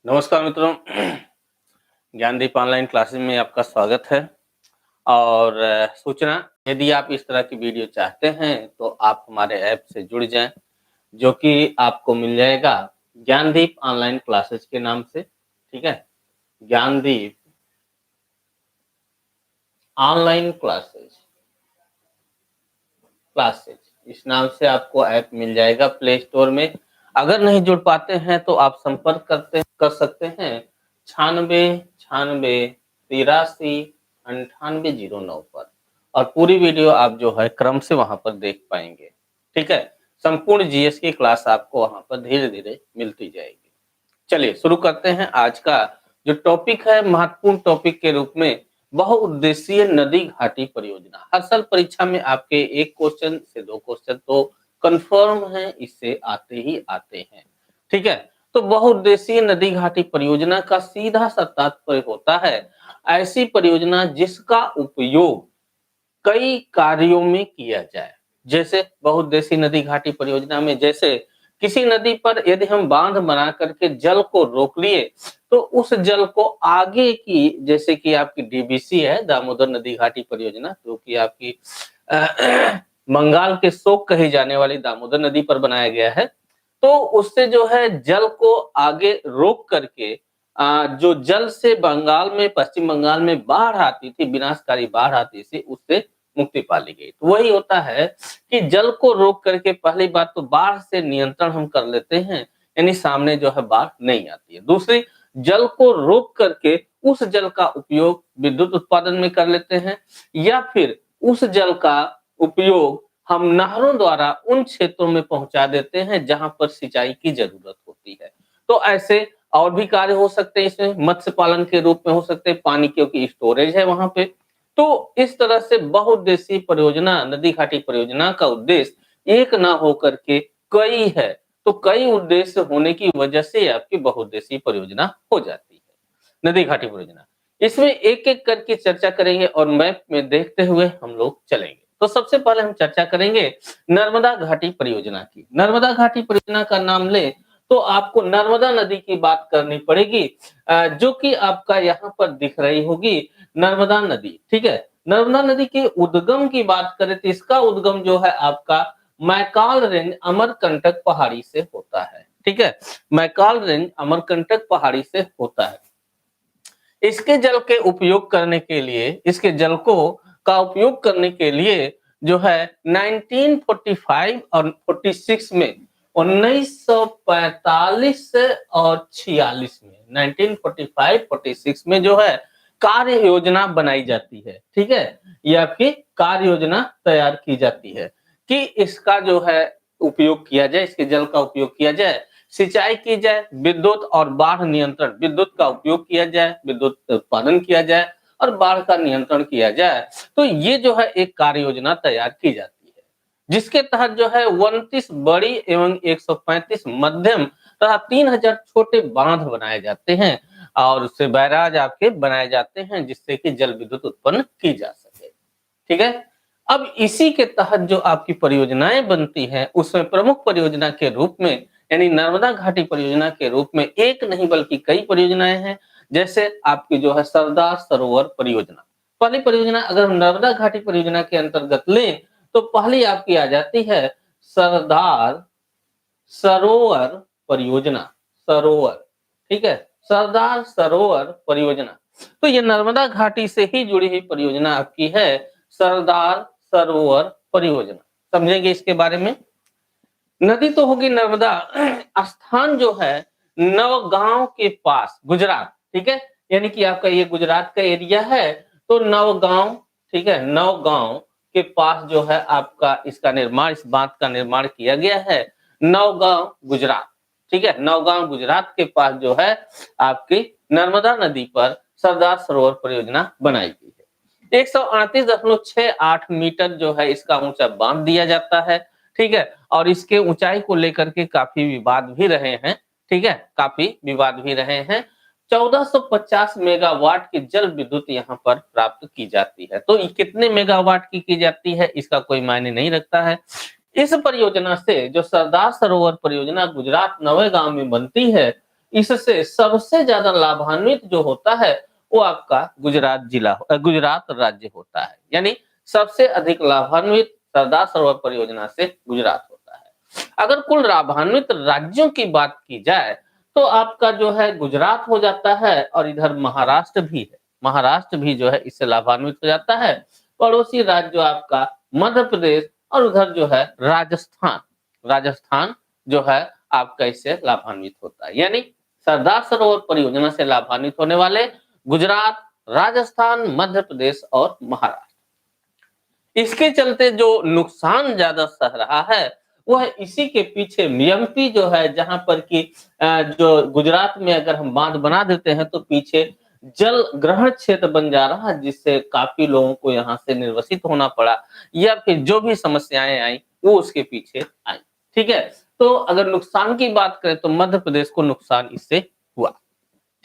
नमस्कार मित्रों। Gyandeep online classes में आपका स्वागत है। और सूचना, यदि आप इस तरह की वीडियो चाहते हैं तो आप हमारे ऐप से जुड़ जाएं, जो कि आपको मिल जाएगा ज्ञानदीप ऑनलाइन क्लासेस के नाम से। ठीक है, ज्ञानदीप ऑनलाइन क्लासेस क्लासेस इस नाम से आपको ऐप मिल जाएगा प्ले स्टोर में। अगर नहीं जुड़ पाते हैं तो आप संपर्क कर सकते हैं 96 96 83 98 09 पर, और पूरी वीडियो आप जो है क्रम से वहां पर देख पाएंगे। ठीक है, संपूर्ण जीएस की क्लास आपको वहां पर धीरे धीरे मिलती जाएगी। चलिए शुरू करते हैं। आज का जो टॉपिक है, महत्वपूर्ण टॉपिक के रूप में बहुउद्देशीय नदी घाटी परियोजना। हर साल परीक्षा में आपके एक क्वेश्चन से दो क्वेश्चन तो कंफर्म है, इससे आते ही आते हैं। ठीक है, तो बहुउद्देशीय नदी घाटी परियोजना का सीधा सा तात्पर्य होता है ऐसी परियोजना जिसका उपयोग कई कार्यों में किया जाए। जैसे बहुउद्देशीय नदी घाटी परियोजना में, जैसे किसी नदी पर यदि हम बांध बना करके जल को रोक लिए तो उस जल को आगे की, जैसे कि आपकी डीबीसी है, दामोदर नदी घाटी परियोजना, जो कि आपकी बंगाल के शोक कही जाने वाली दामोदर नदी पर बनाया गया है। तो उससे जो है जल को आगे रोक करके जो जल से बंगाल में, पश्चिम बंगाल में बाढ़ आती थी, विनाशकारी बाढ़ आती थी, उससे मुक्ति पा ली गई। तो वही होता है कि जल को रोक करके पहली बात तो बाढ़ से नियंत्रण हम कर लेते हैं, यानी सामने जो है बाढ़ नहीं आती है। दूसरी, जल को रोक करके उस जल का उपयोग विद्युत उत्पादन में कर लेते हैं, या फिर उस जल का उपयोग हम नहरों द्वारा उन क्षेत्रों में पहुंचा देते हैं जहां पर सिंचाई की जरूरत होती है। तो ऐसे और भी कार्य हो सकते हैं, इसमें मत्स्य पालन के रूप में हो सकते हैं, पानी क्योंकि स्टोरेज है वहां पे। तो इस तरह से बहुउद्देशीय परियोजना, नदी घाटी परियोजना का उद्देश्य एक ना होकर के कई है। तो कई उद्देश्य होने की वजह से आपकी बहुउद्देशीय परियोजना हो जाती है नदी घाटी परियोजना। इसमें एक एक करके चर्चा करेंगे और मैप में देखते हुए हम लोग चलेंगे। तो सबसे पहले हम चर्चा करेंगे नर्मदा घाटी परियोजना की। नर्मदा घाटी परियोजना का नाम ले तो आपको नर्मदा नदी की बात करनी पड़ेगी, जो कि आपका यहाँ पर दिख रही होगी नर्मदा नदी। ठीक है, नर्मदा नदी के उद्गम की बात करें तो इसका उद्गम जो है आपका मैकाल रेंज अमरकंटक पहाड़ी से होता है। ठीक है, मैकाल रेंज अमरकंटक पहाड़ी से होता है। इसके जल के उपयोग करने के लिए, इसके जल को का उपयोग करने के लिए जो है 1945 और 46 में, 1945 और 46 में, 1945-46 में जो है कार्य योजना बनाई जाती है। ठीक है, ये आपकी कार्य योजना तैयार की जाती है कि इसका जो है उपयोग किया जाए, इसके जल का उपयोग किया जाए, सिंचाई की जाए, विद्युत और बाढ़ नियंत्रण, विद्युत का उपयोग किया जाए, विद्युत उत्पादन किया जाए और बाढ़ का नियंत्रण किया जाए। तो ये जो है एक कार्य योजना तैयार की जाती है, जिसके तहत जो है 29 बड़ी एवं 135 मध्यम तथा 3000 छोटे बांध बनाए जाते हैं और उससे बैराज आपके बनाए जाते हैं, जिससे कि जल विद्युत उत्पन्न की जा सके। ठीक है, अब इसी के तहत जो आपकी परियोजनाएं बनती हैं, उसमें प्रमुख परियोजना के रूप में, यानी नर्मदा घाटी परियोजना के रूप में एक नहीं बल्कि कई परियोजनाएं हैं। जैसे आपकी जो है सरदार सरोवर परियोजना, पहली परियोजना अगर हम नर्मदा घाटी परियोजना के अंतर्गत लें तो पहली आपकी आ जाती है सरदार सरोवर परियोजना। सरोवर, ठीक है, सरदार सरोवर परियोजना। तो ये नर्मदा घाटी से ही जुड़ी हुई परियोजना आपकी है सरदार सरोवर परियोजना। समझेंगे इसके बारे में। नदी तो होगी नर्मदा, स्थान जो है नवगांव के पास, गुजरात। ठीक है, यानी कि आपका ये गुजरात का एरिया है, तो नवगांव, ठीक है, नवगांव के पास जो है आपका इसका निर्माण, इस बांध का निर्माण किया गया है। नवगांव गुजरात, ठीक है, नवगांव गुजरात के पास जो है आपकी नर्मदा नदी पर सरदार सरोवर परियोजना बनाई गई है। 138.68 मीटर जो है इसका ऊंचा बांध दिया जाता है। ठीक है, और इसके ऊंचाई को लेकर के काफी विवाद भी रहे हैं। ठीक है, काफी विवाद भी रहे हैं। 1450 मेगावाट की जल विद्युत यहाँ पर प्राप्त की जाती है। तो कितने मेगावाट की जाती है इसका कोई मायने नहीं रखता है। इस परियोजना से, जो सरदार सरोवर परियोजना गुजरात नवेगांव में बनती है, इससे सबसे ज्यादा लाभान्वित जो होता है वो आपका गुजरात राज्य होता है। यानी सबसे अधिक लाभान्वित सरदार सरोवर परियोजना से गुजरात होता है। अगर कुल लाभान्वित राज्यों की बात की जाए तो आपका जो है गुजरात हो जाता है और इधर महाराष्ट्र भी है। महाराष्ट्र भी जो है इससे लाभान्वित हो जाता है। पड़ोसी राज्य जो आपका मध्य प्रदेश और उधर जो है राजस्थान, राजस्थान जो है आपका इससे लाभान्वित होता है। यानी सरदार सरोवर परियोजना से लाभान्वित होने वाले गुजरात, राजस्थान, मध्य प्रदेश और महाराष्ट्र। इसके चलते जो नुकसान ज्यादा सह रहा है वह इसी के पीछे एमपी जो है, जहां पर कि जो गुजरात में अगर हम बांध बना देते हैं तो पीछे जल ग्रहण क्षेत्र बन जा रहा है, जिससे काफी लोगों को यहाँ से निर्वसित होना पड़ा या फिर जो भी समस्याएं आई वो उसके पीछे आई। ठीक है, तो अगर नुकसान की बात करें तो मध्य प्रदेश को नुकसान इससे हुआ।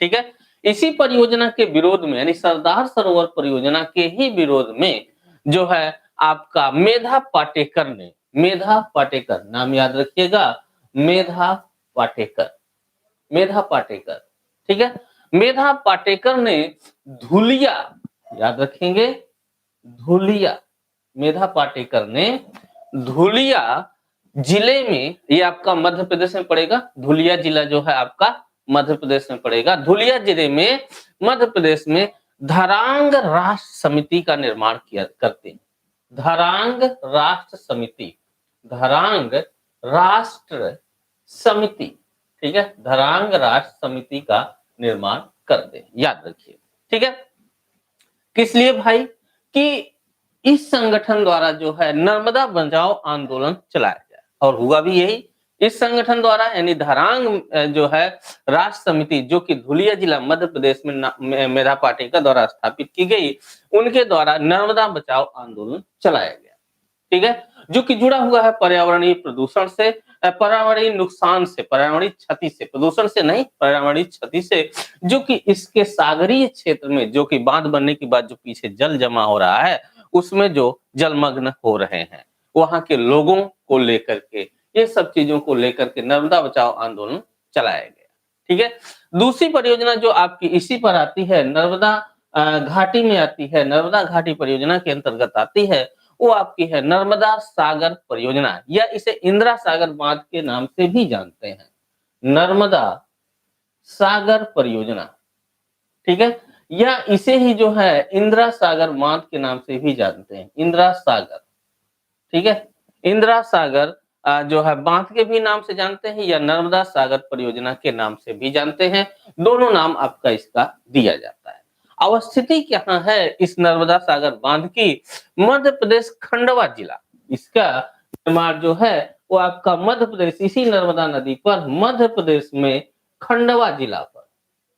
ठीक है, इसी परियोजना के विरोध में यानी सरदार सरोवर परियोजना के ही विरोध में जो है आपका मेधा पाटेकर नाम याद रखिएगा, मेधा पाटेकर, मेधा पाटेकर। ठीक है, मेधा पाटेकर ने धुलिया, याद रखेंगे धुलिया, मेधा पाटेकर ने धुलिया जिले में, ये आपका मध्य प्रदेश में पड़ेगा, धुलिया जिला जो है आपका मध्य प्रदेश में पड़ेगा। धुलिया जिले में मध्य प्रदेश में धरांग राष्ट्र समिति का निर्माण किया करते हैं। धरांग राष्ट्र समिति, धरांग राष्ट्र समिति, ठीक है, धरांग राष्ट्र समिति का निर्माण करते हैं, याद रखिए। ठीक है, किस लिए भाई? कि इस संगठन द्वारा जो है नर्मदा बचाओ आंदोलन चलाया जाए, और हुआ भी यही। इस संगठन द्वारा यानी धरांग जो है राष्ट्र समिति, जो कि धुलिया जिला मध्य प्रदेश में मेधा पाटेकर द्वारा स्थापित की गई, उनके द्वारा नर्मदा बचाओ आंदोलन चलाया गया। ठीक है, जो कि जुड़ा हुआ है पर्यावरणीय प्रदूषण से, पर्यावरणीय नुकसान से, पर्यावरणीय क्षति से, प्रदूषण से नहीं, पर्यावरणीय क्षति से, जो कि इसके सागरीय क्षेत्र में, जो कि बांध बनने के बाद जो पीछे जल जमा हो रहा है उसमें जो जलमग्न हो रहे हैं, वहां के लोगों को लेकर के, ये सब चीजों को लेकर के नर्मदा बचाओ आंदोलन चलाया गया। ठीक है, दूसरी परियोजना जो आपकी इसी पर आती है, नर्मदा घाटी में आती है, नर्मदा घाटी परियोजना के अंतर्गत आती है, वो आपकी है नर्मदा सागर परियोजना, या इसे इंदिरा सागर बांध के नाम से भी जानते हैं, नर्मदा सागर परियोजना। ठीक है, या इसे ही जो है इंदिरा सागर बांध के नाम से भी जानते हैं, इंदिरा सागर। ठीक है, इंदिरा सागर जो है बांध के भी नाम से जानते हैं या नर्मदा सागर परियोजना के नाम से भी जानते हैं, दोनों नाम आपका इसका दिया जाता है। अवस्थिति कहाँ है इस नर्मदा सागर बांध की? मध्य प्रदेश खंडवा जिला, इसका निर्माण जो है वो आपका मध्य प्रदेश, इसी नर्मदा नदी पर मध्य प्रदेश में खंडवा जिला पर,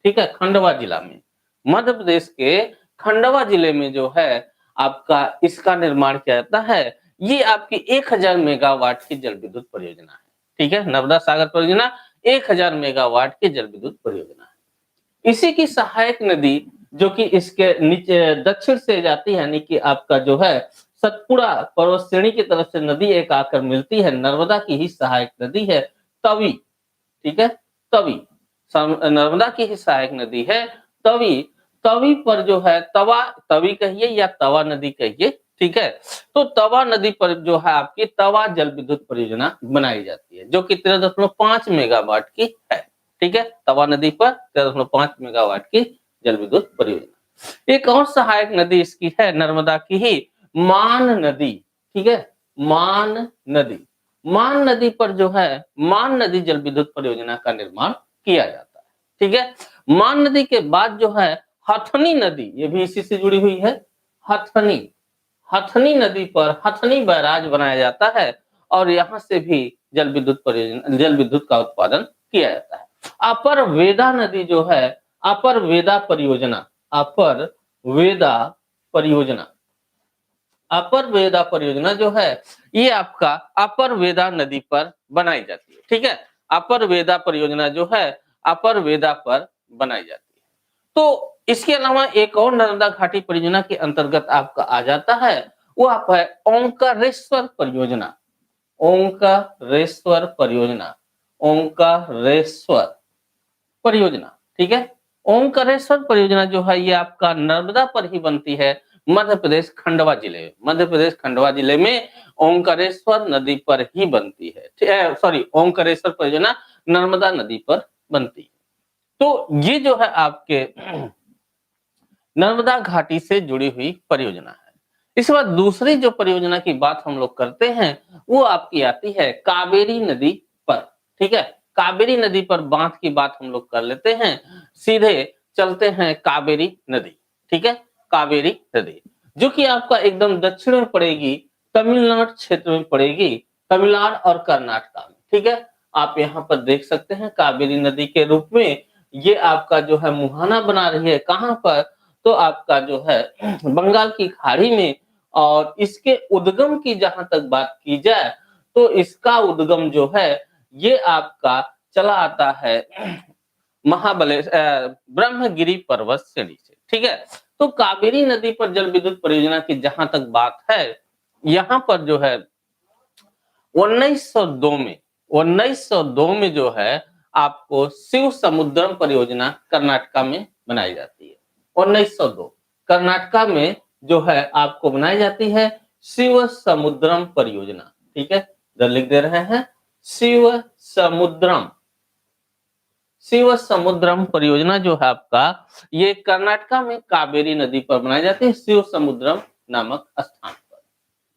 ठीक है, खंडवा जिला में, मध्य प्रदेश के खंडवा जिले में जो है आपका इसका निर्माण किया जाता है। ये आपकी 1000 मेगावाट की जल विद्युत परियोजना है। ठीक है, नर्मदा सागर परियोजना 1000 मेगावाट की जल विद्युत परियोजना है। इसी की सहायक नदी जो कि इसके नीचे दक्षिण से जाती है, यानी कि आपका जो है सतपुड़ा पर्वत श्रेणी की तरफ से नदी एक आकर मिलती है, नर्मदा की ही सहायक नदी है तवी। ठीक है, तवी नर्मदा की ही सहायक नदी है तवी। तवी पर जो है तवा, तवी कहिए या तवा नदी कहिए, ठीक है, तो तवा नदी पर जो है आपकी तवा जल विद्युत परियोजना बनाई जाती है, जो कि 13.5 मेगावाट की है। ठीक है, तवा नदी पर 13.5 मेगावाट की जल विद्युत परियोजना। एक और सहायक नदी इसकी है नर्मदा की ही, मान नदी। ठीक है, मान नदी, मान नदी पर जो है मान नदी जल विद्युत परियोजना का निर्माण किया जाता है। ठीक है, मान नदी के बाद जो है हथनी नदी, ये भी इसी से जुड़ी हुई है, हथनी, हथनी नदी पर हथनी बैराज बनाया जाता है और यहाँ से भी जल विद्युत परियोजना, जल विद्युत का उत्पादन किया जाता है। अपर वेदा नदी जो है, अपर वेदा परियोजना, अपर वेदा परियोजना, अपर वेदा परियोजना जो है ये आपका अपर वेदा नदी पर बनाई जाती है। ठीक है, अपर वेदा परियोजना जो है अपर वेदा पर बनाई जाती है। तो इसके अलावा एक और नर्मदा घाटी परियोजना के अंतर्गत आपका आ जाता है, वो आप है ओंकारेश्वर परियोजना, ओंकारेश्वर परियोजना, ओंकारेश्वर, परियोजना, ठीक है। ओंकारेश्वर परियोजना जो है ये आपका नर्मदा पर ही बनती है, मध्य प्रदेश खंडवा जिले में। मध्य प्रदेश खंडवा जिले में ओंकारेश्वर नदी पर ही बनती है, सॉरी, ओंकारेश्वर परियोजना नर्मदा नदी पर बनती है। तो ये जो है आपके नर्मदा घाटी से जुड़ी हुई परियोजना है। इसके बाद दूसरी जो परियोजना की बात हम लोग करते हैं वो आपकी आती है कावेरी नदी पर, ठीक है। कावेरी नदी पर बांध की बात हम लोग कर लेते हैं, सीधे चलते हैं कावेरी नदी, ठीक है। कावेरी नदी जो कि आपका एकदम दक्षिण में पड़ेगी, तमिलनाडु क्षेत्र में पड़ेगी, तमिलनाडु और कर्नाटक में, ठीक है। आप यहाँ पर देख सकते हैं कावेरी नदी के रूप में ये आपका जो है मुहाना बना रही है, कहाँ पर, तो आपका जो है बंगाल की खाड़ी में। और इसके उद्गम की जहां तक बात की जाए तो इसका उद्गम जो है ये आपका चला आता है ब्रह्मगिरी पर्वत श्रेणी से, ठीक है। तो कावेरी नदी पर जल विद्युत परियोजना की जहां तक बात है, यहाँ पर जो है 1902 में जो है आपको शिव समुद्रम परियोजना कर्नाटका में बनाई जाती है। 1902 कर्नाटका में जो है आपको बनाई जाती है शिव समुद्रम परियोजना, ठीक है। इधर लिख दे रहे हैं शिव समुद्रम। शिव समुद्रम परियोजना जो है आपका ये कर्नाटका में कावेरी नदी पर बनाई जाती है, शिव समुद्रम नामक स्थान पर,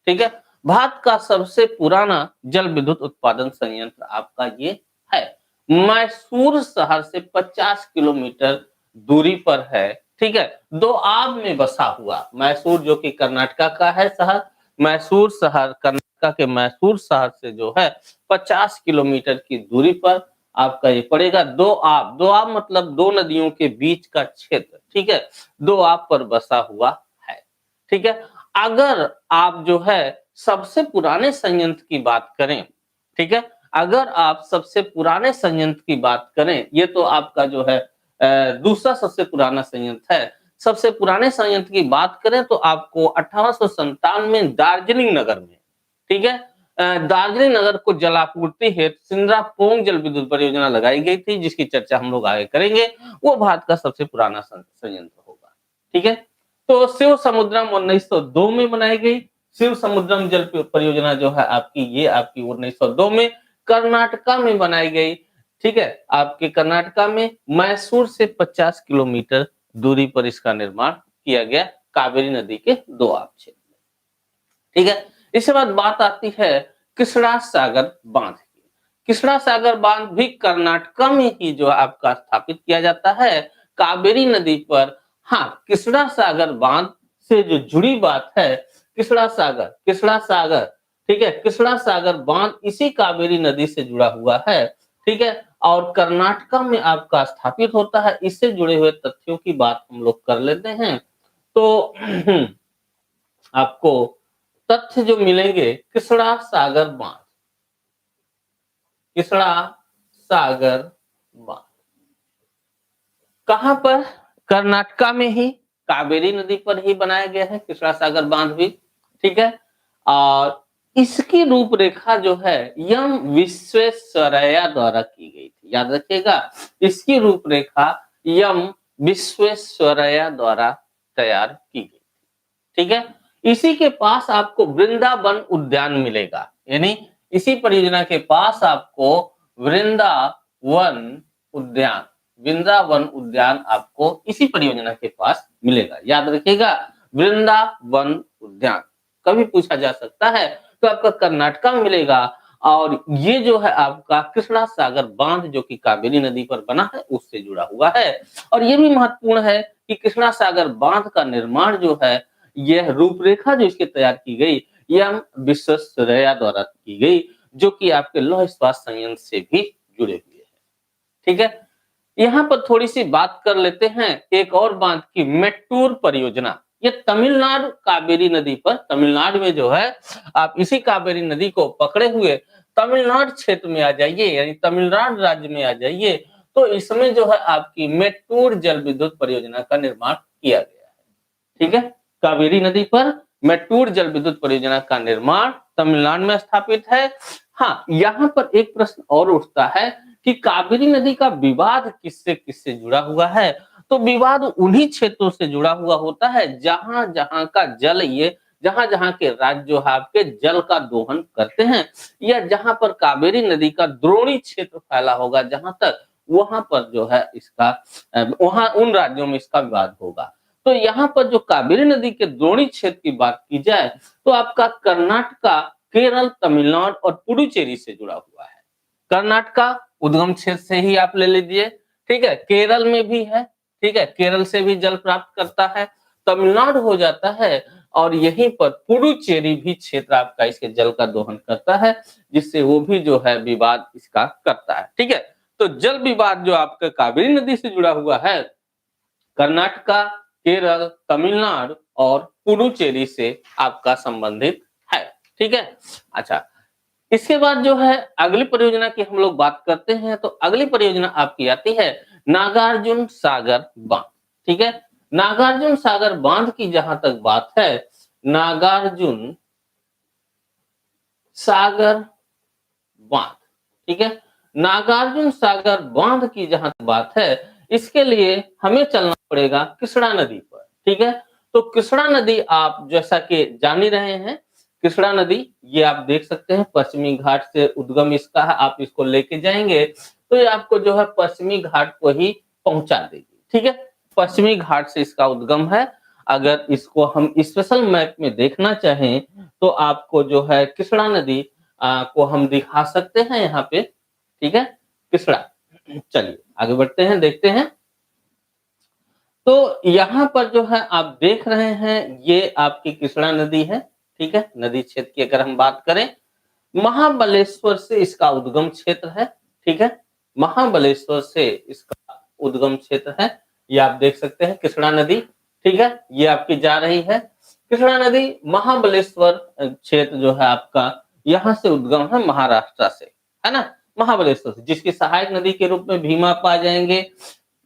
ठीक है। भारत का सबसे पुराना जल विद्युत उत्पादन संयंत्र आपका ये है, मैसूर शहर से 50 किलोमीटर दूरी पर है, ठीक है। दोआब में बसा हुआ मैसूर जो कि कर्नाटका का है शहर, मैसूर शहर कर्नाटका के मैसूर शहर से जो है 50 किलोमीटर की दूरी पर आपका ये पड़ेगा। दोआब, दोआब मतलब दो नदियों के बीच का क्षेत्र, ठीक है। दोआब पर बसा हुआ है, ठीक है। अगर आप जो है सबसे पुराने संयंत्र की बात करें, ठीक है, अगर आप सबसे पुराने संयंत्र की बात करें, ये तो आपका जो है दूसरा सबसे पुराना संयंत्र है। सबसे पुराने संयंत्र की बात करें तो आपको 1897 में दार्जिलिंग नगर में, ठीक है, दार्जिलिंग नगर को जलापूर्ति हेतु सिंद्रापोंग जल विद्युत परियोजना लगाई गई थी, जिसकी चर्चा हम लोग आगे करेंगे। वो भारत का सबसे पुराना संयंत्र होगा, ठीक है। तो शिव समुद्रम 1902 में बनाई गई। शिव समुद्रम जल परियोजना जो है आपकी ये आपकी 1902 में कर्नाटका में बनाई गई, ठीक है। आपके कर्नाटका में मैसूर से 50 किलोमीटर दूरी पर इसका निर्माण किया गया, कावेरी नदी के दोआब क्षेत्र में, ठीक है। इसके बाद बात आती है कृष्णा सागर बांध की। कृष्णा सागर बांध भी कर्नाटका में ही जो आपका स्थापित किया जाता है कावेरी नदी पर। हाँ, कृष्णा सागर बांध से जो जुड़ी बात है, कृष्णा सागर, ठीक है, कृष्णा सागर बांध इसी कावेरी नदी से जुड़ा हुआ है, ठीक है। और कर्नाटका में आपका स्थापित होता है। इससे जुड़े हुए तथ्यों की बात हम लोग कर लेते हैं तो आपको तथ्य जो मिलेंगे, कृष्णा सागर बांध, कृष्णा सागर बांध कहां पर, कर्नाटका में ही कावेरी नदी पर ही बनाया गया है कृष्णा सागर बांध भी, ठीक है। और इसकी रूपरेखा जो है एम विश्वेश्वरैया द्वारा की गई थी, याद रखिएगा, इसकी रूपरेखा एम विश्वेश्वरैया द्वारा तैयार की गई थी, ठीक है। इसी के पास आपको वृंदावन उद्यान मिलेगा, यानी इसी परियोजना के पास आपको वृंदावन उद्यान आपको इसी परियोजना के पास मिलेगा, याद रखिएगा, वृंदावन उद्यान कभी पूछा जा सकता है तो आपका कर्नाटका में मिलेगा। और ये जो है आपका कृष्णा सागर बांध जो कि कावेरी नदी पर बना है उससे जुड़ा हुआ है। और ये भी महत्वपूर्ण है कि कृष्णा सागर बांध का निर्माण जो है, यह रूपरेखा जो इसकी तैयार की गई यह विश्वेश्वरैया द्वारा की गई, जो कि आपके लौह इस्पात संयंत्र से भी जुड़े हुए हैं, ठीक है। यहाँ पर थोड़ी सी बात कर लेते हैं एक और बांध की, मेट्टूर परियोजना। ये तमिलनाडु कावेरी नदी पर, तमिलनाडु में जो है आप इसी कावेरी नदी को पकड़े हुए तमिलनाडु क्षेत्र में आ जाइए, यानी तमिलनाडु राज्य में आ जाइए, तो इसमें जो है आपकी मेट्टूर जल विद्युत परियोजना का निर्माण किया गया है, ठीक है। कावेरी नदी पर मेट्टूर जल विद्युत परियोजना का निर्माण तमिलनाडु में स्थापित है। हाँ, यहाँ पर एक प्रश्न और उठता है कि कावेरी नदी का विवाद किससे किससे जुड़ा हुआ है, तो विवाद उन्हीं क्षेत्रों से जुड़ा हुआ होता है जहां जहां का जल ये जहां जहां के राज्य जो है आपके जल का दोहन करते हैं, या जहां पर कावेरी नदी का द्रोणी क्षेत्र फैला होगा जहां तक, वहां पर जो है इसका वहां उन राज्यों में इसका विवाद होगा। तो यहाँ पर जो कावेरी नदी के द्रोणी क्षेत्र की बात की जाए तो आपका कर्नाटका, केरल, तमिलनाडु और पुडुचेरी से जुड़ा हुआ है। कर्नाटका उद्गम क्षेत्र से ही आप ले लीजिए, ठीक है, केरल में भी है, ठीक है, केरल से भी जल प्राप्त करता है, तमिलनाडु हो जाता है, और यहीं पर पुडुचेरी भी क्षेत्र आपका इसके जल का दोहन करता है, जिससे वो भी जो है विवाद इसका करता है, ठीक है। तो जल विवाद जो आपका कावेरी नदी से जुड़ा हुआ है, कर्नाटका, केरल, तमिलनाडु और पुडुचेरी से आपका संबंधित है, ठीक है। अच्छा, इसके बाद जो है अगली परियोजना की हम लोग बात करते हैं, तो अगली परियोजना आपकी आती है नागार्जुन सागर बांध, ठीक है। नागार्जुन सागर बांध की जहां तक बात है, नागार्जुन सागर बांध, ठीक है, नागार्जुन सागर बांध की जहां तक बात है, इसके लिए हमें चलना पड़ेगा कृष्णा नदी पर, ठीक है। तो कृष्णा नदी आप जैसा कि जान ही रहे हैं, कृष्णा नदी ये आप देख सकते हैं पश्चिमी घाट से उद्गम इसका है, आप इसको लेके जाएंगे तो ये आपको जो है पश्चिमी घाट को ही पहुंचा देगी, ठीक है। पश्चिमी घाट से इसका उद्गम है। अगर इसको हम स्पेशल मैप में देखना चाहें तो आपको जो है कृष्णा नदी को हम दिखा सकते हैं यहाँ पे, ठीक है, कृष्णा। चलिए आगे बढ़ते हैं, देखते हैं। तो यहाँ पर जो है आप देख रहे हैं ये आपकी कृष्णा नदी है, ठीक है। नदी क्षेत्र की अगर हम बात करें, महाबलेश्वर से इसका उद्गम क्षेत्र है, ठीक है, महाबलेश्वर से इसका उद्गम क्षेत्र है। ये आप देख सकते हैं कृष्णा नदी, ठीक है, ये आपकी जा रही है। कृष्णा नदी महाबलेश्वर क्षेत्र जो है आपका, यहाँ से उद्गम है महाराष्ट्र से, है ना, महाबलेश्वर से, जिसकी सहायक नदी के रूप में भीमा पा जाएंगे,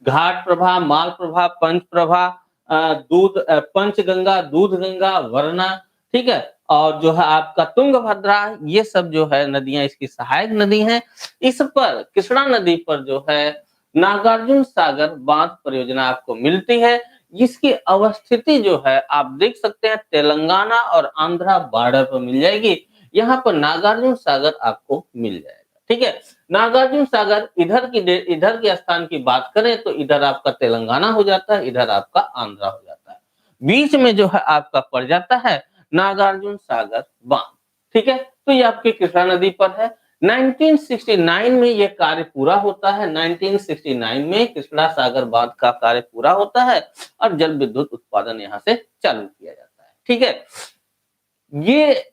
घाट प्रभा, माल प्रभा, पंच प्रभा, दूध पंचगंगा, दूध गंगा, वरना, ठीक है, और जो है आपका तुंगभद्रा, ये सब जो है नदियां इसकी सहायक नदी हैं। इस पर कृष्णा नदी पर जो है नागार्जुन सागर बांध परियोजना आपको मिलती है। इसकी अवस्थिति जो है आप देख सकते हैं तेलंगाना और आंध्रा बॉर्डर पर मिल जाएगी। यहाँ पर नागार्जुन सागर आपको मिल जाएगा, ठीक है। नागार्जुन सागर इधर की स्थान की बात करें तो इधर आपका तेलंगाना हो जाता है, इधर आपका आंध्रा हो जाता है, बीच में जो है आपका पड़ जाता है नागार्जुन सागर बांध, ठीक है। तो ये आपकी कृष्णा नदी पर है। 1969 में ये कार्य पूरा होता है, 1969 में कृष्णा सागर बांध का कार्य पूरा होता है और जल विद्युत उत्पादन यहाँ से चालू किया जाता है, ठीक है। ये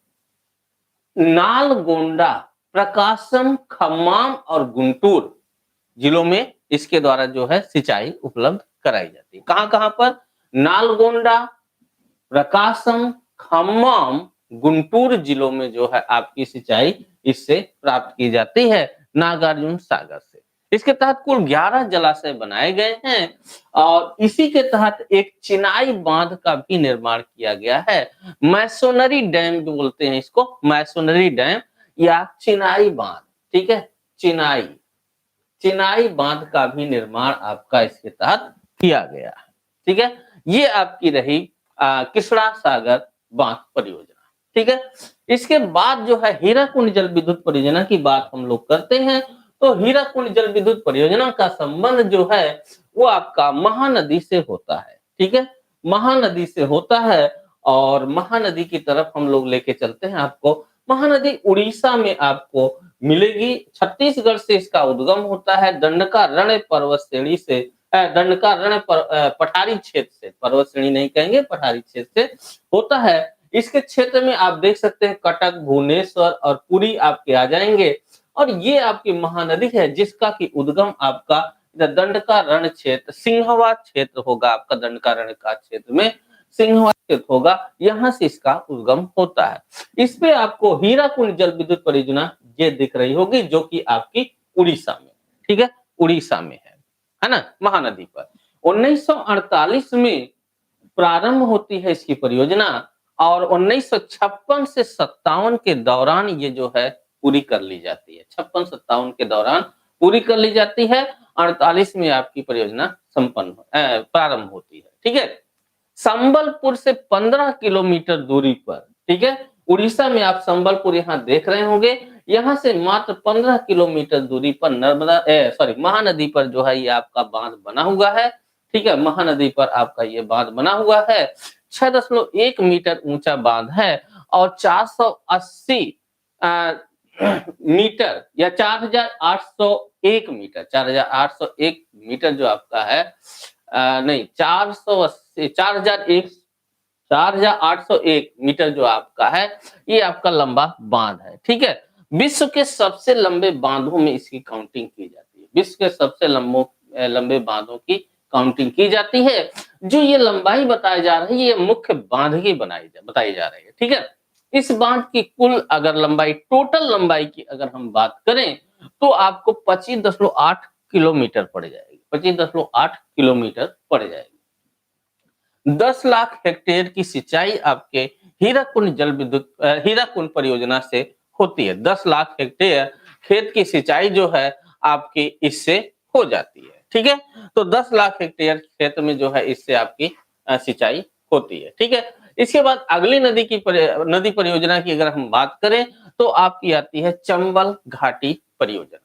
नालगोंडा, प्रकाशम, खम्माम और गुंटूर जिलों में इसके द्वारा जो है सिंचाई उपलब्ध कराई जाती है। कहां-कहां पर? नालगोंडा, प्रकाशम, खम्माम, गुंटूर जिलों में जो है आपकी सिंचाई इससे प्राप्त की जाती है नागार्जुन सागर से। इसके तहत कुल 11 जलाशय बनाए गए हैं और इसी के तहत एक चिनाई बांध का भी निर्माण किया गया है। मैसोनरी डैम भी बोलते हैं इसको, मैसोनरी डैम या चिनाई बांध, ठीक है, चिनाई चिनाई बांध का भी निर्माण आपका इसके तहत किया गया है, ठीक है। ये आपकी रही कृष्णा सागर बांध परियोजना, ठीक है। इसके बाद जो है हीराकुंड जल विद्युत परियोजना की बात हम लोग करते हैं, तो हीराकुंड जल विद्युत परियोजना का संबंध जो है वो आपका महानदी से होता है, ठीक है, महानदी से होता है। और महानदी की तरफ हम लोग लेके चलते हैं आपको। महानदी उड़ीसा में आपको मिलेगी, छत्तीसगढ़ से इसका उद्गम होता है, दंडकारण्य पर्वत श्रेणी से, दंडकारण्य पठारी क्षेत्र से, पर्वत श्रेणी नहीं कहेंगे, पठारी क्षेत्र से होता है। इसके क्षेत्र में आप देख सकते हैं कटक, भुवनेश्वर और पुरी आपके आ जाएंगे और ये आपकी महानदी है जिसका की उद्गम आपका दंडकारण्य क्षेत्र, सिंहवा क्षेत्र होगा आपका, दंडकारण्य का क्षेत्र में सिंहवा क्षेत्र होगा, यहाँ से इसका उद्गम होता है। इस पे आपको हीराकुंड जल विद्युत परियोजना ये दिख रही होगी जो कि आपकी उड़ीसा में, ठीक है, उड़ीसा में है ना, महानदी पर। 1948 में प्रारंभ होती है इसकी परियोजना और 1956 से 57 के दौरान ये जो है पूरी कर ली जाती है। 56-57 के दौरान पूरी कर ली जाती है, 48 में आपकी परियोजना प्रारंभ होती है। ठीक है, संबलपुर से 15 किलोमीटर दूरी पर, ठीक है, उड़ीसा में आप संबलपुर यहाँ देख रहे होंगे, यहाँ से मात्र 15 किलोमीटर दूरी पर महानदी पर जो है ये आपका बांध बना हुआ है। ठीक है, महानदी पर आपका ये बांध बना हुआ है, 6.1 मीटर ऊंचा बांध है और 480 मीटर या 4801 मीटर, 4801 मीटर जो आपका है, नहीं 480 4801 मीटर जो आपका है, ये आपका लंबा बांध है। ठीक है, विश्व के सबसे लंबे बांधों में इसकी काउंटिंग की जाती है। विश्व के सबसे लंबे बांधों की काउंटिंग की जाती है। जो ये लंबाई बताई जा रही है, ये मुख्य बांध की बताई जा रही है। ठीक है, इस बांध की कुल अगर लंबाई, टोटल लंबाई की अगर हम बात करें तो आपको 25.8 किलोमीटर पड़ जाएगी, 25.8 किलोमीटर पड़ जाएगी। 10 लाख हेक्टेयर की सिंचाई आपके हीराकुंड परियोजना से होती है। 10 लाख हेक्टेयर खेत की सिंचाई जो है आपकी इससे हो जाती है। ठीक है, तो 10 लाख हेक्टेयर क्षेत्र में जो है इससे आपकी सिंचाई होती है। ठीक है, इसके बाद अगली नदी परियोजना की अगर हम बात करें तो आपकी आती है चंबल घाटी परियोजना।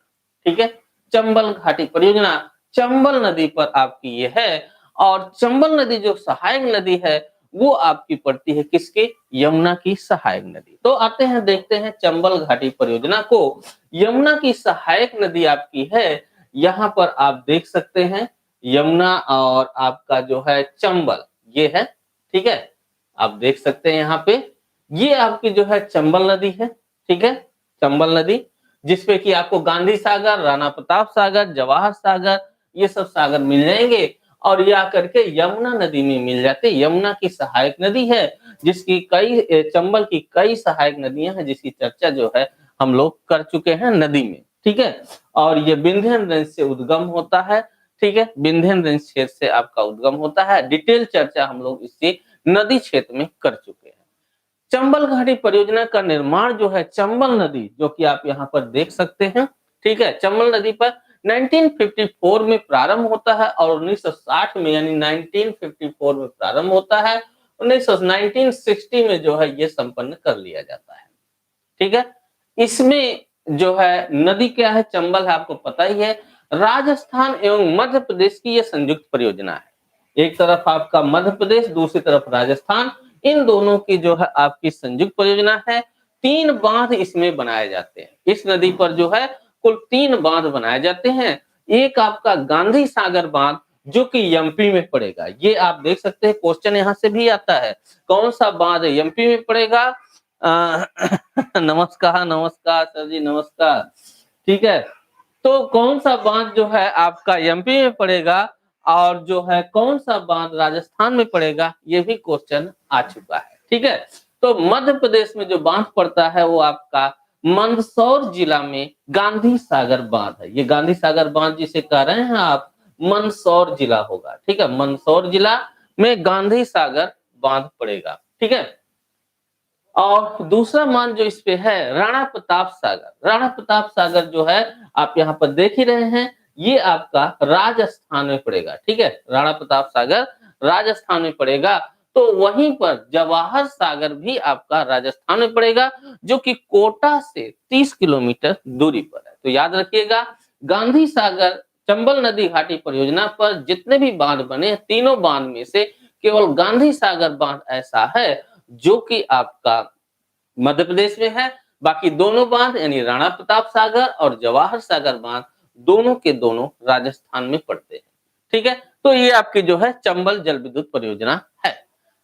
ठीक है, चंबल घाटी परियोजना चंबल नदी पर आपकी ये है और चंबल नदी जो सहायक नदी है वो आपकी पड़ती है किसके, यमुना की सहायक नदी। तो आते हैं देखते हैं चंबल घाटी परियोजना को। यमुना की सहायक नदी आपकी है, यहाँ पर आप देख सकते हैं यमुना और आपका जो है चंबल ये है। ठीक है, आप देख सकते हैं यहाँ पे ये आपकी जो है चंबल नदी है। ठीक है, चंबल नदी जिसपे कि आपको गांधी सागर, राणा प्रताप सागर, जवाहर सागर ये सब सागर मिल जाएंगे और ये आकर के यमुना नदी में मिल जाते। यमुना की सहायक नदी है जिसकी चंबल की कई सहायक नदियां हैं जिसकी चर्चा जो है हम लोग कर चुके हैं नदी में। ठीक है, और ये विंध्यन रेंज से उद्गम होता है। ठीक है, विंध्यन रेंज क्षेत्र से आपका उद्गम होता है। डिटेल चर्चा हम लोग इससे नदी क्षेत्र में कर चुके हैं। चंबल घाटी परियोजना का निर्माण जो है चंबल नदी, जो कि आप यहाँ पर देख सकते हैं। ठीक है, चंबल नदी पर 1954 में प्रारंभ होता है और 1960 में यानी 1954 में प्रारंभ होता है, 1960 में जो है ये संपन्न कर लिया जाता है। ठीक है, इसमें जो है नदी क्या है, चंबल है, आपको पता ही है। राजस्थान एवं मध्य प्रदेश की यह संयुक्त परियोजना है। एक तरफ आपका मध्य प्रदेश, दूसरी तरफ राजस्थान, इन दोनों की जो है आपकी संयुक्त परियोजना है। 3 बांध इसमें बनाए जाते हैं। इस नदी पर जो है कुल 3 बांध बनाए जाते हैं। एक आपका गांधी सागर बांध जो कि एमपी में पड़ेगा, ये आप देख सकते हैं, क्वेश्चन यहाँ से भी आता है कौन सा बांध एमपी में पड़ेगा। नमस्कार नमस्कार सर जी, नमस्कार। ठीक है, तो कौन सा बांध जो है आपका एमपी में पड़ेगा और जो है कौन सा बांध राजस्थान में पड़ेगा, ये भी क्वेश्चन आ चुका है। ठीक है, तो मध्य प्रदेश में जो बांध पड़ता है वो आपका मंदसौर जिला में गांधी सागर बांध है। ये गांधी सागर बांध जिसे कह रहे हैं आप, मंदसौर जिला होगा। ठीक है, मंदसौर जिला में गांधी सागर बांध पड़ेगा। ठीक है, और दूसरा मान जो इस पे है राणा प्रताप सागर। राणा प्रताप सागर जो है आप यहाँ पर देख ही रहे हैं, ये आपका राजस्थान में पड़ेगा। ठीक है, राणा प्रताप सागर राजस्थान में पड़ेगा। तो वहीं पर जवाहर सागर भी आपका राजस्थान में पड़ेगा जो कि कोटा से 30 किलोमीटर दूरी पर है। तो याद रखिएगा, गांधी सागर चंबल नदी घाटी परियोजना पर जितने भी बांध बने, तीनों बांध में से केवल गांधी सागर बांध ऐसा है जो कि आपका मध्य प्रदेश में है। बाकी दोनों बांध यानी राणा प्रताप सागर और जवाहर सागर बांध दोनों के दोनों राजस्थान में पड़ते हैं। ठीक है, तो ये आपकी जो है चंबल जल विद्युत परियोजना है।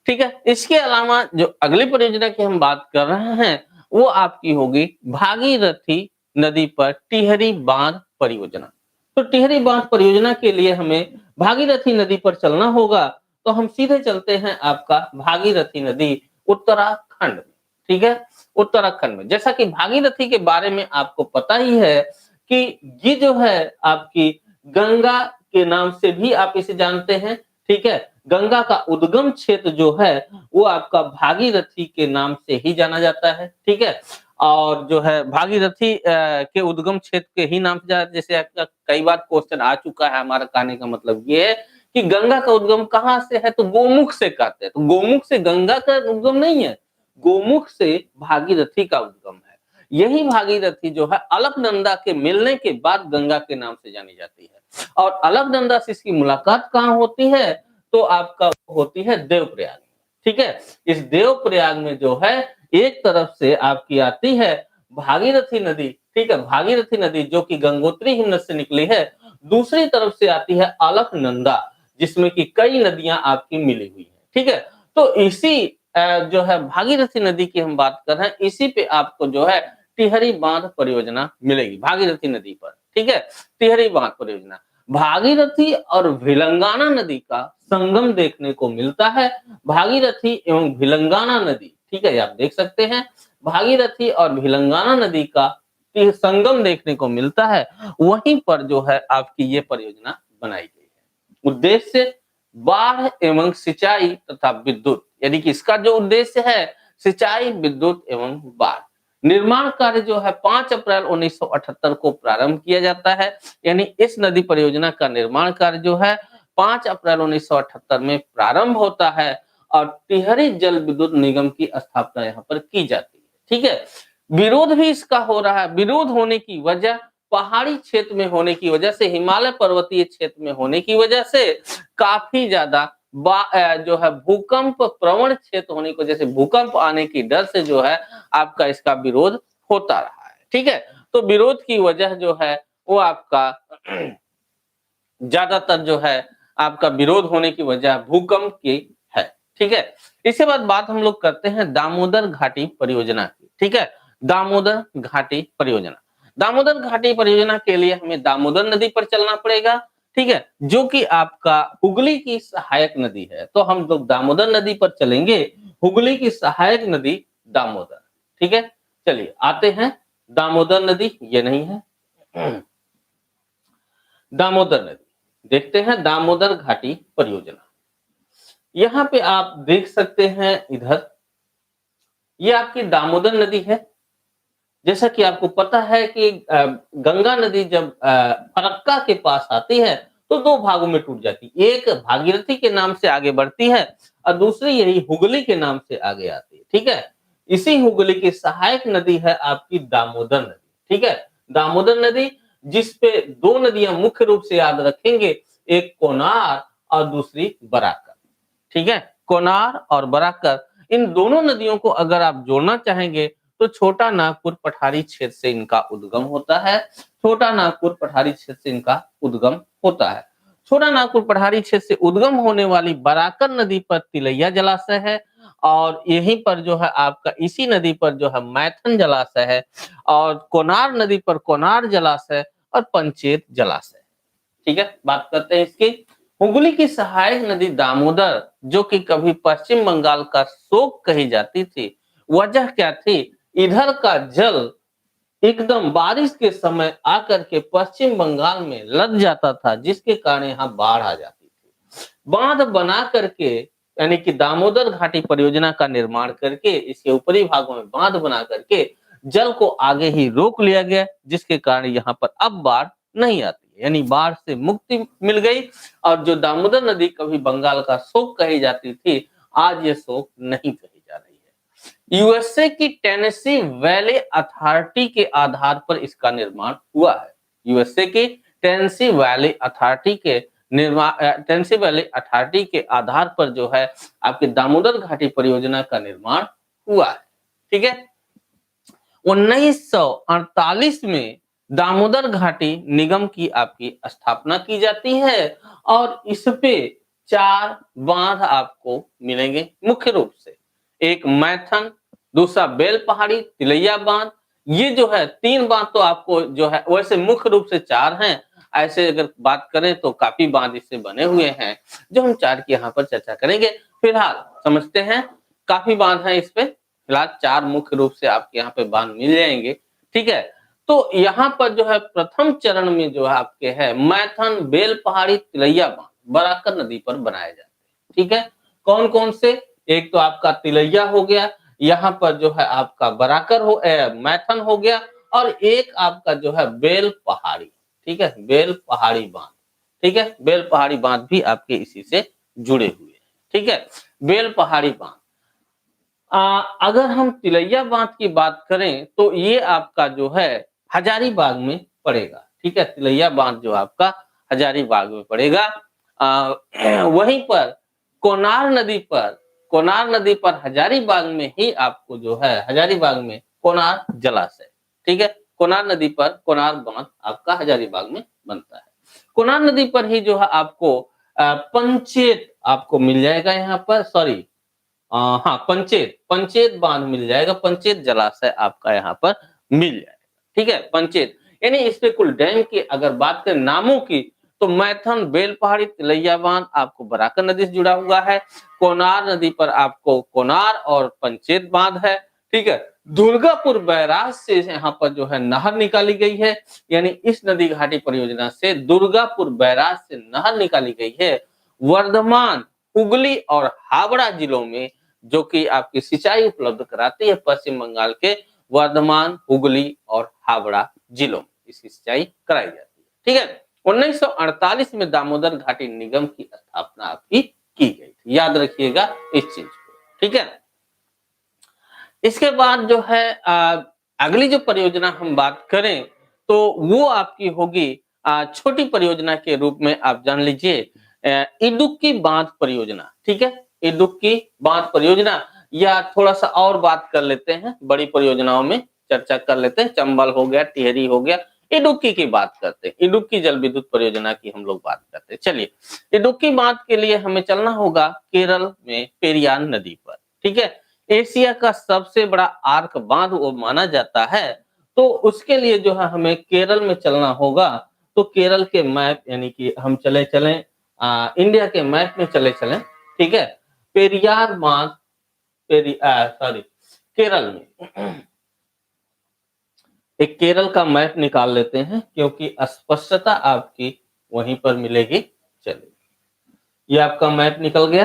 ठीक है, इसके अलावा जो अगली परियोजना की हम बात कर रहे हैं वो आपकी होगी भागीरथी नदी पर टिहरी बांध परियोजना। तो टिहरी बांध परियोजना के लिए हमें भागीरथी नदी पर चलना होगा, तो हम सीधे चलते हैं आपका भागीरथी नदी उत्तराखंड में। ठीक है, उत्तराखंड में, जैसा कि भागीरथी के बारे में आपको पता ही है कि ये जो है आपकी गंगा के नाम से भी आप इसे जानते हैं। ठीक है, गंगा का उद्गम क्षेत्र जो है वो आपका भागीरथी के नाम से ही जाना जाता है। ठीक है, और जो है भागीरथी के उद्गम क्षेत्र के ही नाम से जाना, जैसे आपका कई बार क्वेश्चन आ चुका है, हमारा कहने का मतलब ये है कि गंगा का उद्गम कहाँ से है, तो गोमुख से कहते हैं। तो गोमुख से गंगा का उद्गम नहीं है, गोमुख से भागीरथी का उद्गम है। यही भागीरथी जो है अलकनंदा के मिलने के बाद गंगा के नाम से जानी जाती है। और अलकनंदा से इसकी मुलाकात कहाँ होती है, तो आपका होती है देवप्रयाग। ठीक है, इस देवप्रयाग में जो है एक तरफ से आपकी आती है भागीरथी नदी, ठीक है, भागीरथी नदी जो कि गंगोत्री हिमनद से निकली है, दूसरी तरफ से आती है अलकनंदा, जिसमें कि कई नदियां आपकी मिली हुई है। ठीक है, तो इसी जो है भागीरथी नदी की हम बात कर रहे हैं, इसी पे आपको जो है टिहरी बांध परियोजना मिलेगी भागीरथी नदी पर। ठीक है, टिहरी बांध परियोजना भागीरथी और भिलंगाना नदी का संगम देखने को मिलता है। भागीरथी एवं भिलंगाना नदी, ठीक है, आप देख सकते हैं भागीरथी और भिलंगाना नदी का संगम देखने को मिलता है। वहीं पर जो है आपकी ये परियोजना बनाई गई है। उद्देश्य बाढ़ एवं सिंचाई तथा विद्युत, यानी कि इसका जो उद्देश्य है सिंचाई, विद्युत एवं बाढ़। निर्माण कार्य जो है 5 अप्रैल 1978 को प्रारंभ किया जाता है, यानी इस नदी परियोजना का निर्माण कार्य जो है 5 अप्रैल 1978 में प्रारंभ होता है और टिहरी जल विद्युत निगम की स्थापना यहाँ पर की जाती है। ठीक है, विरोध भी इसका हो रहा है। विरोध होने की वजह पहाड़ी क्षेत्र में होने की वजह से, हिमालय पर्वतीय क्षेत्र में होने की वजह से काफी ज्यादा जो है भूकंप प्रवण क्षेत्र होने की वजह से, भूकंप आने की डर से जो है आपका इसका विरोध होता रहा है। ठीक है, तो विरोध की वजह जो है वो आपका ज्यादातर जो है आपका विरोध होने की वजह भूकंप की है। ठीक है, इसके बाद बात हम लोग करते हैं दामोदर घाटी परियोजना की। ठीक है, दामोदर घाटी परियोजना, दामोदर घाटी परियोजना के लिए हमें दामोदर नदी पर चलना पड़ेगा। ठीक है, जो कि आपका हुगली की सहायक नदी है, तो हम लोग दामोदर नदी पर चलेंगे, हुगली की सहायक नदी दामोदर। ठीक है, चलिए आते हैं दामोदर नदी, ये नहीं है दामोदर नदी, देखते हैं दामोदर घाटी परियोजना। यहाँ पे आप देख सकते हैं, इधर ये आपकी दामोदर नदी है। जैसा कि आपको पता है कि गंगा नदी जब फरक्का के पास आती है तो दो भागों में टूट जाती है, एक भागीरथी के नाम से आगे बढ़ती है और दूसरी यही हुगली के नाम से आगे आती है। ठीक है, इसी हुगली की सहायक नदी है आपकी दामोदर नदी। ठीक है, दामोदर नदी, जिसपे दो नदियां मुख्य रूप से याद रखेंगे, एक कोनार और दूसरी बराकर। ठीक है, कोनार और बराकर, इन दोनों नदियों को अगर आप जोड़ना चाहेंगे तो छोटा नागपुर पठारी क्षेत्र से इनका उद्गम होता है। छोटा नागपुर पठारी क्षेत्र से इनका उद्गम होता है। छोटा नागपुर पठारी क्षेत्र से उद्गम होने वाली बराकर नदी पर तिलैया जलाशय है और यहीं पर जो है आपका इसी नदी पर जो है मैथन जलाशय है और कोनार नदी पर कोनार जलाशय और पंचेत जलाशय। ठीक है, बात करते हैं इसकी। हुगली की सहायक नदी दामोदर, जो कि कभी पश्चिम बंगाल का शोक कही जाती थी, वजह क्या थी, इधर का जल एकदम बारिश के समय आकर के पश्चिम बंगाल में लग जाता था, जिसके कारण यहाँ बाढ़ आ जाती थी। बांध बना करके, यानी कि दामोदर घाटी परियोजना का निर्माण करके इसके ऊपरी भागों में बांध बना करके जल को आगे ही रोक लिया गया, जिसके कारण यहाँ पर अब बाढ़ नहीं आती, यानी बाढ़ से मुक्ति मिल गई। और जो दामोदर नदी कभी बंगाल का शोक कही जाती थी, आज ये शोक नहीं कही जा रही है। यूएसए की टेनेसी वैली अथॉरिटी के आधार पर इसका निर्माण हुआ है। यूएसए की टेनेसी वैली अथॉरिटी के टेनेसी वैली अथॉरिटी के आधार पर जो है आपके दामोदर घाटी परियोजना का निर्माण हुआ है। ठीक है, 1948 में दामोदर घाटी निगम की आपकी स्थापना की जाती है और इस पे 4 बांध आपको मिलेंगे मुख्य रूप से, एक मैथन, दूसरा बेल पहाड़ी, तिलैया बांध। ये जो है 3 बांध तो आपको जो है, वैसे मुख्य रूप से 4 हैं, ऐसे अगर बात करें तो काफी बांध इससे बने हुए हैं, जो हम 4 की यहाँ पर चर्चा करेंगे। फिलहाल समझते हैं, काफी बांध हैं इस पे, फिलहाल 4 मुख्य रूप से आपके यहाँ पे बांध मिल जाएंगे। ठीक है, तो यहाँ पर जो है प्रथम चरण में जो है आपके है मैथन, बेल पहाड़ी, तिलैया बांध बराकर नदी पर बनाए जाते हैं। ठीक है, कौन कौन से, एक तो आपका तिलैया हो गया, यहाँ पर जो है आपका बराकर मैथन हो गया, और एक आपका जो है बेल पहाड़ी, ठीक है, बेल पहाड़ी बांध, ठीक है, बेल पहाड़ी बांध भी आपके इसी से जुड़े हुए हैं, ठीक है, बेल पहाड़ी बांध। अगर हम तिलैया बांध की बात करें तो ये आपका जो है हजारीबाग में पड़ेगा, ठीक है, तिलैया बांध जो आपका हजारीबाग में पड़ेगा। वहीं पर कोनार नदी पर हजारीबाग में ही आपको जो है हजारीबाग में कोनार जलाशय, ठीक है, कोनार नदी पर कोनार बांध आपका हजारीबाग में बनता है। कोनार नदी पर ही जो है आपको पंचेत आपको मिल जाएगा, यहाँ पर सॉरी हाँ, पंचेत बांध मिल जाएगा, पंचेत जलाशय आपका यहाँ पर मिल जाएगा, ठीक है, पंचेत। यानी इसमें कुल डैम की अगर बात करें नामों की, तो मैथन, बेल पहाड़ी, तिलैया बांध आपको बराकर नदी से जुड़ा हुआ है। कोनार नदी पर आपको कोनार और पंचेत बांध है, ठीक है। दुर्गापुर बैराज से यहाँ पर जो है नहर निकाली गई है, यानी इस नदी घाटी परियोजना से दुर्गापुर बैराज से नहर निकाली गई है। वर्धमान, हुगली और हावड़ा जिलों में जो कि आपकी सिंचाई उपलब्ध कराती है पश्चिम बंगाल के वर्धमान, हुगली और हावड़ा जिलों में इसकी सिंचाई कराई जाती है, ठीक है। 1948 में दामोदर घाटी निगम की स्थापना आपकी की गई थी, याद रखिएगा इस चीज को, ठीक है। इसके बाद जो है अगली जो परियोजना हम बात करें तो वो आपकी होगी छोटी परियोजना के रूप में आप जान लीजिए इडुक्की बांध परियोजना, ठीक है, इडुक्की बांध परियोजना। या थोड़ा सा और बात कर लेते हैं, बड़ी परियोजनाओं में चर्चा कर लेते हैं, चंबल हो गया, टिहरी हो गया, इडुक्की की बात करते हैं, इडुक्की जल विद्युत परियोजना की हम लोग बात करते हैं। चलिए, इडुक्की बांध के लिए हमें चलना होगा केरल में पेरियार नदी पर, ठीक है। एशिया का सबसे बड़ा आर्क बांध वो माना जाता है, तो उसके लिए जो है हमें केरल में चलना होगा। तो केरल के मैप यानी कि हम चले इंडिया के मैप में चले ठीक है, पेरियार बांध केरल में एक केरल का मैप निकाल लेते हैं क्योंकि स्पष्टता आपकी वहीं पर मिलेगी। चलिए, ये आपका मैप निकल गया।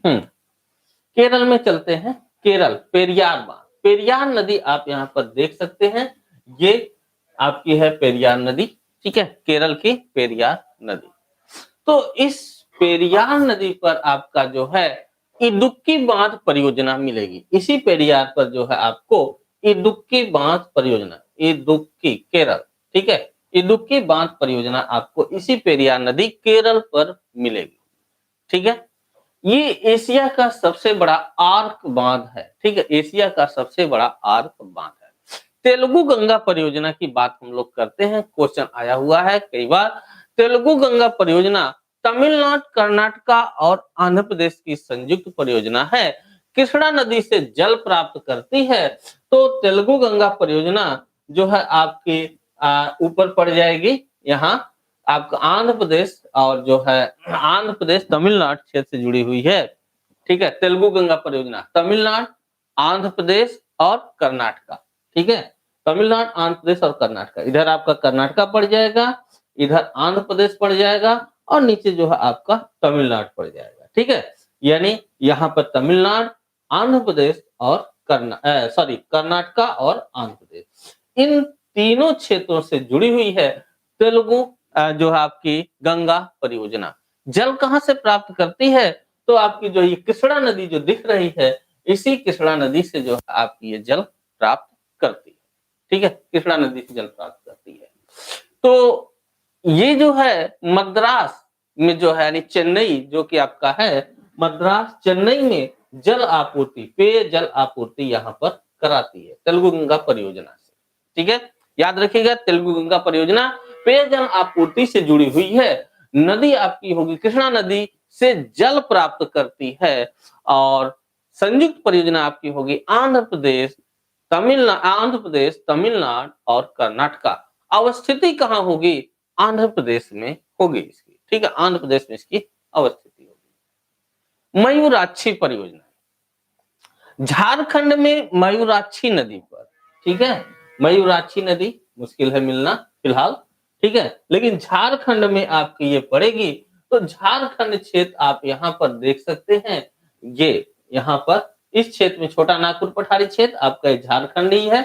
केरल में चलते हैं, केरल पेरियार बांध, पेरियार नदी आप यहाँ पर देख सकते हैं, ये आपकी है पेरियार नदी, ठीक है, केरल की पेरियार नदी। तो इस पेरियार नदी पर आपका जो है इडुक्की बांध परियोजना मिलेगी, इसी पेरियार पर जो है आपको इडुक्की बांध परियोजना, इडुक्की केरल, ठीक है, इडुक्की बांध परियोजना आपको इसी पेरियार नदी केरल पर मिलेगी, ठीक है। ये एशिया का सबसे बड़ा आर्क बांध है, ठीक है, एशिया का सबसे बड़ा आर्क बांध है। तेलुगु गंगा परियोजना की बात हम लोग करते हैं, क्वेश्चन आया हुआ है कई बार। तेलुगु गंगा परियोजना तमिलनाडु, कर्नाटका और आंध्र प्रदेश की संयुक्त परियोजना है, कृष्णा नदी से जल प्राप्त करती है। तो तेलुगु गंगा परियोजना जो है आपके ऊपर पड़ जाएगी, यहाँ आपका आंध्र प्रदेश और जो है आंध्र प्रदेश तमिलनाडु क्षेत्र से जुड़ी हुई है, ठीक है। तेलुगु गंगा परियोजना तमिलनाडु, आंध्र प्रदेश और कर्नाटका, ठीक है, तमिलनाडु, आंध्र प्रदेश और कर्नाटका। इधर आपका कर्नाटका पड़ जाएगा, इधर आंध्र प्रदेश पड़ जाएगा और नीचे जो है आपका तमिलनाडु पड़ जाएगा, ठीक है। यानी यहाँ पर तमिलनाडु, आंध्र प्रदेश और कर्नाटका और आंध्र प्रदेश, इन तीनों क्षेत्रों से जुड़ी हुई है तेलुगु जो है आपकी गंगा परियोजना। जल कहां से प्राप्त करती है? तो आपकी जो ये कृष्णा नदी जो दिख रही है, इसी कृष्णा नदी से जो है आपकी ये जल प्राप्त करती है, ठीक है, कृष्णा नदी से जल प्राप्त करती है। तो ये जो है मद्रास में जो है यानी चेन्नई जो कि आपका है मद्रास, चेन्नई में जल आपूर्ति, पेय जल आपूर्ति यहाँ पर कराती है तेलुगु गंगा परियोजना से, ठीक है। याद रखिएगा, तेलुगु गंगा परियोजना पेयजल आपूर्ति से जुड़ी हुई है। नदी आपकी होगी कृष्णा नदी से जल प्राप्त करती है, और संयुक्त परियोजना आपकी होगी आंध्र प्रदेश, तमिलनाडु और कर्नाटका। अवस्थिति कहाँ होगी? आंध्र प्रदेश में होगी इसकी, ठीक है, आंध्र प्रदेश में इसकी अवस्थिति होगी। मयूराक्षी परियोजना झारखंड में मयूराक्षी नदी पर, ठीक है, मयूराक्षी नदी मुश्किल है मिलना फिलहाल, ठीक है, लेकिन झारखंड में आपकी ये पड़ेगी। तो झारखंड क्षेत्र आप यहाँ पर देख सकते हैं, ये यहाँ पर इस क्षेत्र में छोटा नागपुर पठारी क्षेत्र आपका झारखंड ही है।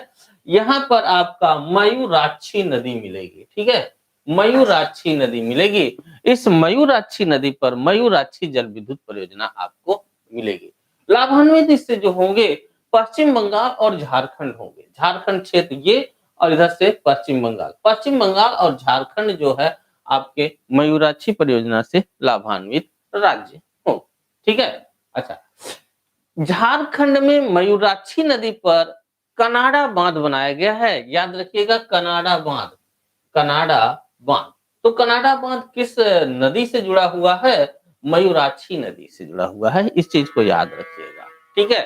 यहाँ पर आपका मयूराक्षी नदी मिलेगी, ठीक है, मयूराक्षी नदी मिलेगी। इस मयूराक्षी नदी पर मयूराक्षी जल विद्युत परियोजना आपको मिलेगी। लाभान्वित इससे जो होंगे पश्चिम बंगाल और झारखंड होंगे, झारखंड क्षेत्र ये, और इधर से पश्चिम बंगाल, पश्चिम बंगाल और झारखंड जो है आपके मयूराक्षी परियोजना से लाभान्वित राज्य हो, ठीक है। अच्छा, झारखंड में मयूराक्षी नदी पर कनाडा बांध बनाया गया है, याद रखिएगा कनाडा बांध, कनाडा बांध। तो कनाडा बांध किस नदी से जुड़ा हुआ है? मयूराक्षी नदी से जुड़ा हुआ है, इस चीज को याद रखिएगा, ठीक है।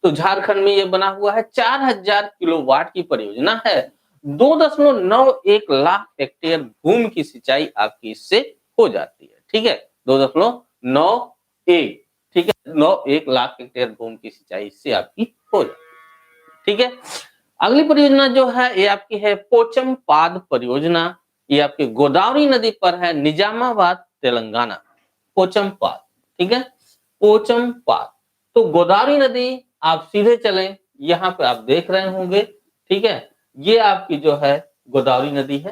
तो झारखंड में ये बना हुआ है, 4000 किलोवाट की परियोजना है। 2.91 लाख हेक्टेयर भूमि की सिंचाई आपकी इससे हो जाती है, ठीक है, 2.91, ठीक है, 91 लाख हेक्टेयर भूमि की सिंचाई इससे आपकी हो जाती है, ठीक है। अगली परियोजना जो है ये आपकी है पोचमपाद परियोजना, ये आपकी गोदावरी नदी पर है, निजामाबाद तेलंगाना, पोचमपाद, ठीक है, पोचमपाद। तो गोदावरी नदी आप सीधे चलें, यहाँ पे आप देख रहे होंगे, ठीक है, ये आपकी जो है गोदावरी नदी है,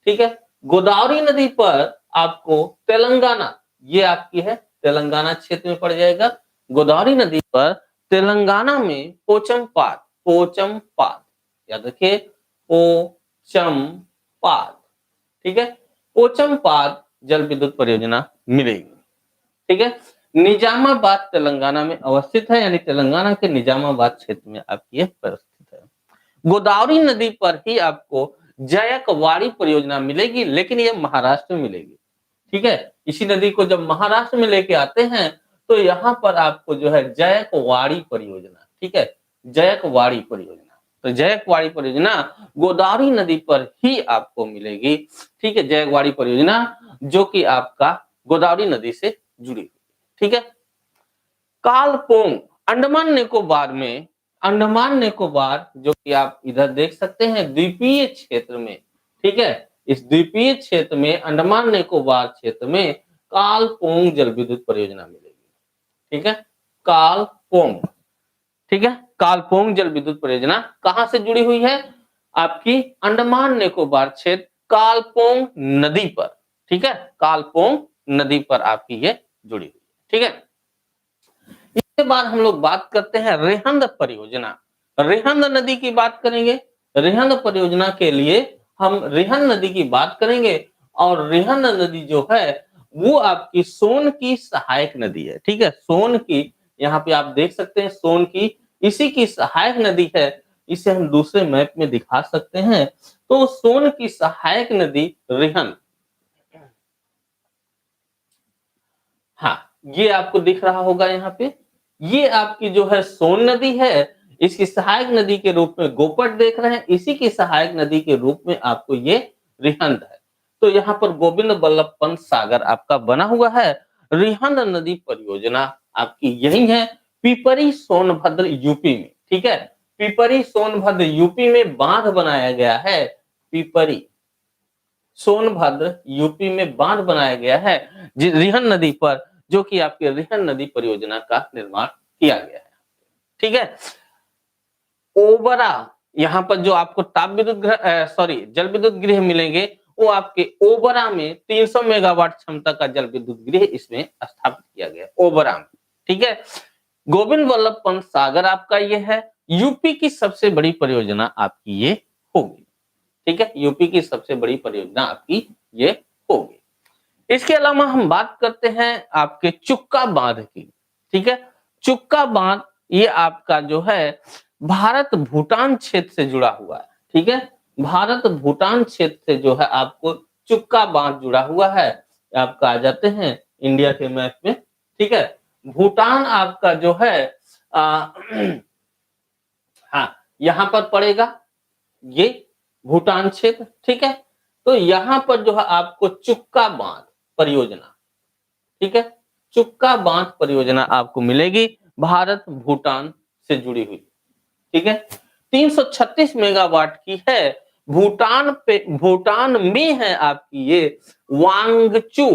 ठीक है। गोदावरी नदी पर आपको तेलंगाना, ये आपकी है तेलंगाना क्षेत्र में पड़ जाएगा। गोदावरी नदी पर तेलंगाना में पोचमपाद, पोचमपाद, याद रखिए पोचमपाद, ठीक है, पोचमपाद जल विद्युत परियोजना मिलेगी, ठीक है। निजामाबाद तेलंगाना में अवस्थित है, यानी तेलंगाना के निजामाबाद क्षेत्र में आपकी स्थित है। गोदावरी नदी पर ही आपको जयकवाड़ी परियोजना मिलेगी, लेकिन ये महाराष्ट्र में मिलेगी, ठीक है। इसी नदी को जब महाराष्ट्र में लेके आते हैं तो यहाँ पर आपको जो है जयकवाड़ी परियोजना, ठीक है, जयकवाड़ी परियोजना। तो जयकवाड़ी परियोजना गोदावरी नदी पर ही आपको मिलेगी, ठीक है, जयकवाड़ी परियोजना जो कि आपका गोदावरी नदी से जुड़ी हुई, ठीक है। कालपोंग अंडमान निकोबार में, अंडमान निकोबार जो कि आप इधर देख सकते हैं द्वीपीय क्षेत्र में, ठीक है, इस द्वीपीय क्षेत्र में अंडमान निकोबार क्षेत्र में कालपोंग जल विद्युत परियोजना मिलेगी, ठीक है, कालपोंग, ठीक है। कालपोंग जल विद्युत परियोजना कहां से जुड़ी हुई है? आपकी अंडमान निकोबार क्षेत्र कालपोंग नदी पर, ठीक है, कालपोंग नदी पर आपकी ये जुड़ी हुई है, ठीक है। इसके बाद हम लोग बात करते हैं रेहंद परियोजना। रेहंद नदी की बात करेंगे। रेहंद परियोजना के लिए हम रेहंद नदी की बात करेंगे, और रेहंद नदी जो है वो आपकी सोन की सहायक नदी है, ठीक है, सोन की, यहाँ पे आप देख सकते हैं सोन की, इसी की सहायक नदी है। इसे हम दूसरे मैप में दिखा सकते हैं। तो सोन की सहायक नदी रेहंद, हाँ, ये आपको दिख रहा होगा यहाँ पे, ये आपकी जो है सोन नदी है, इसकी सहायक नदी के रूप में गोपट देख रहे हैं, इसी की सहायक नदी के रूप में आपको ये रिहंद है। तो यहाँ पर गोविंद बल्लभ पंत सागर आपका बना हुआ है। रिहंद नदी परियोजना आपकी यही है, पिपरी सोनभद्र यूपी में, ठीक है, पिपरी सोनभद्र यूपी में बांध बनाया गया है, पिपरी सोनभद्र यूपी में बांध बनाया गया है रिहंद नदी पर, जो कि आपके रिहंद नदी परियोजना का निर्माण किया गया है, ठीक है। ओबरा, यहाँ पर जो आपको ताप विद्युत जल विद्युत गृह मिलेंगे, वो आपके ओबरा में 300 मेगावाट क्षमता का जल विद्युत गृह इसमें स्थापित किया गया, ओबरा में, ठीक है। गोविंद वल्लभ पंत सागर आपका ये है, यूपी की सबसे बड़ी परियोजना आपकी ये होगी, ठीक है, यूपी की सबसे बड़ी परियोजना आपकी ये होगी। इसके अलावा हम बात करते हैं आपके चुक्का बांध की, ठीक है। चुक्का बांध ये आपका जो है भारत भूटान क्षेत्र से जुड़ा हुआ है, ठीक है, भारत भूटान क्षेत्र से जो है आपको चुक्का बांध जुड़ा हुआ है। आपका आ जाते हैं इंडिया के मैप में, ठीक है, भूटान आपका जो है हाँ, यहाँ पर पड़ेगा ये भूटान क्षेत्र, ठीक है। तो यहाँ पर जो है आपको चुक्का बांध परियोजना, ठीक है, चुक्का बांध परियोजना आपको मिलेगी, भारत भूटान से जुड़ी हुई, ठीक है, 336 मेगावाट की है। भूटान में है आपकी ये वांगचू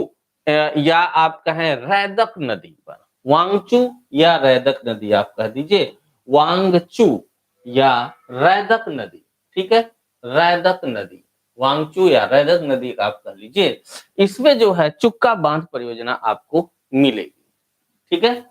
या आप कहें रैदक नदी पर, वांगचू या रैदक नदी आप कह दीजिए, वांगचू या रैदक नदी, ठीक है, रैदक नदी, वांगचू या रैदक नदी आप कह लीजिए। इसमें जो है चुक्का बांध परियोजना आपको मिलेगी, ठीक है।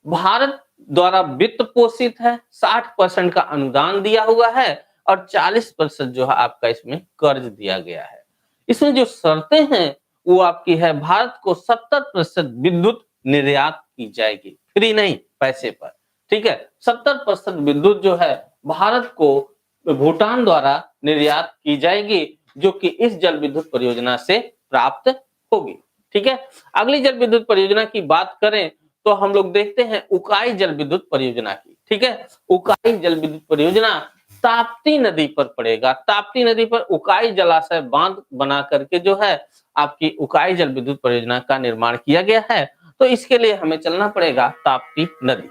भारत द्वारा वित्त पोषित है, 60% का अनुदान दिया हुआ है और 40% जो है आपका इसमें कर्ज दिया गया है। इसमें जो शर्तें हैं वो आपकी है, भारत को 70% विद्युत निर्यात की जाएगी, फ्री नहीं, पैसे पर, ठीक है। 70% विद्युत जो है भारत को भूटान द्वारा निर्यात की जाएगी, जो कि इस जल विद्युत परियोजना से प्राप्त होगी, ठीक है। अगली जल विद्युत परियोजना की बात करें तो हम लोग देखते हैं उकाई जल विद्युत परियोजना की, ठीक है। उकाई जल विद्युत परियोजना ताप्ती नदी पर पड़ेगा। ताप्ती नदी पर उकाई जलाशय बांध बना करके जो है आपकी उकाई जल विद्युत परियोजना का निर्माण किया गया है। तो इसके लिए हमें चलना पड़ेगा ताप्ती नदी,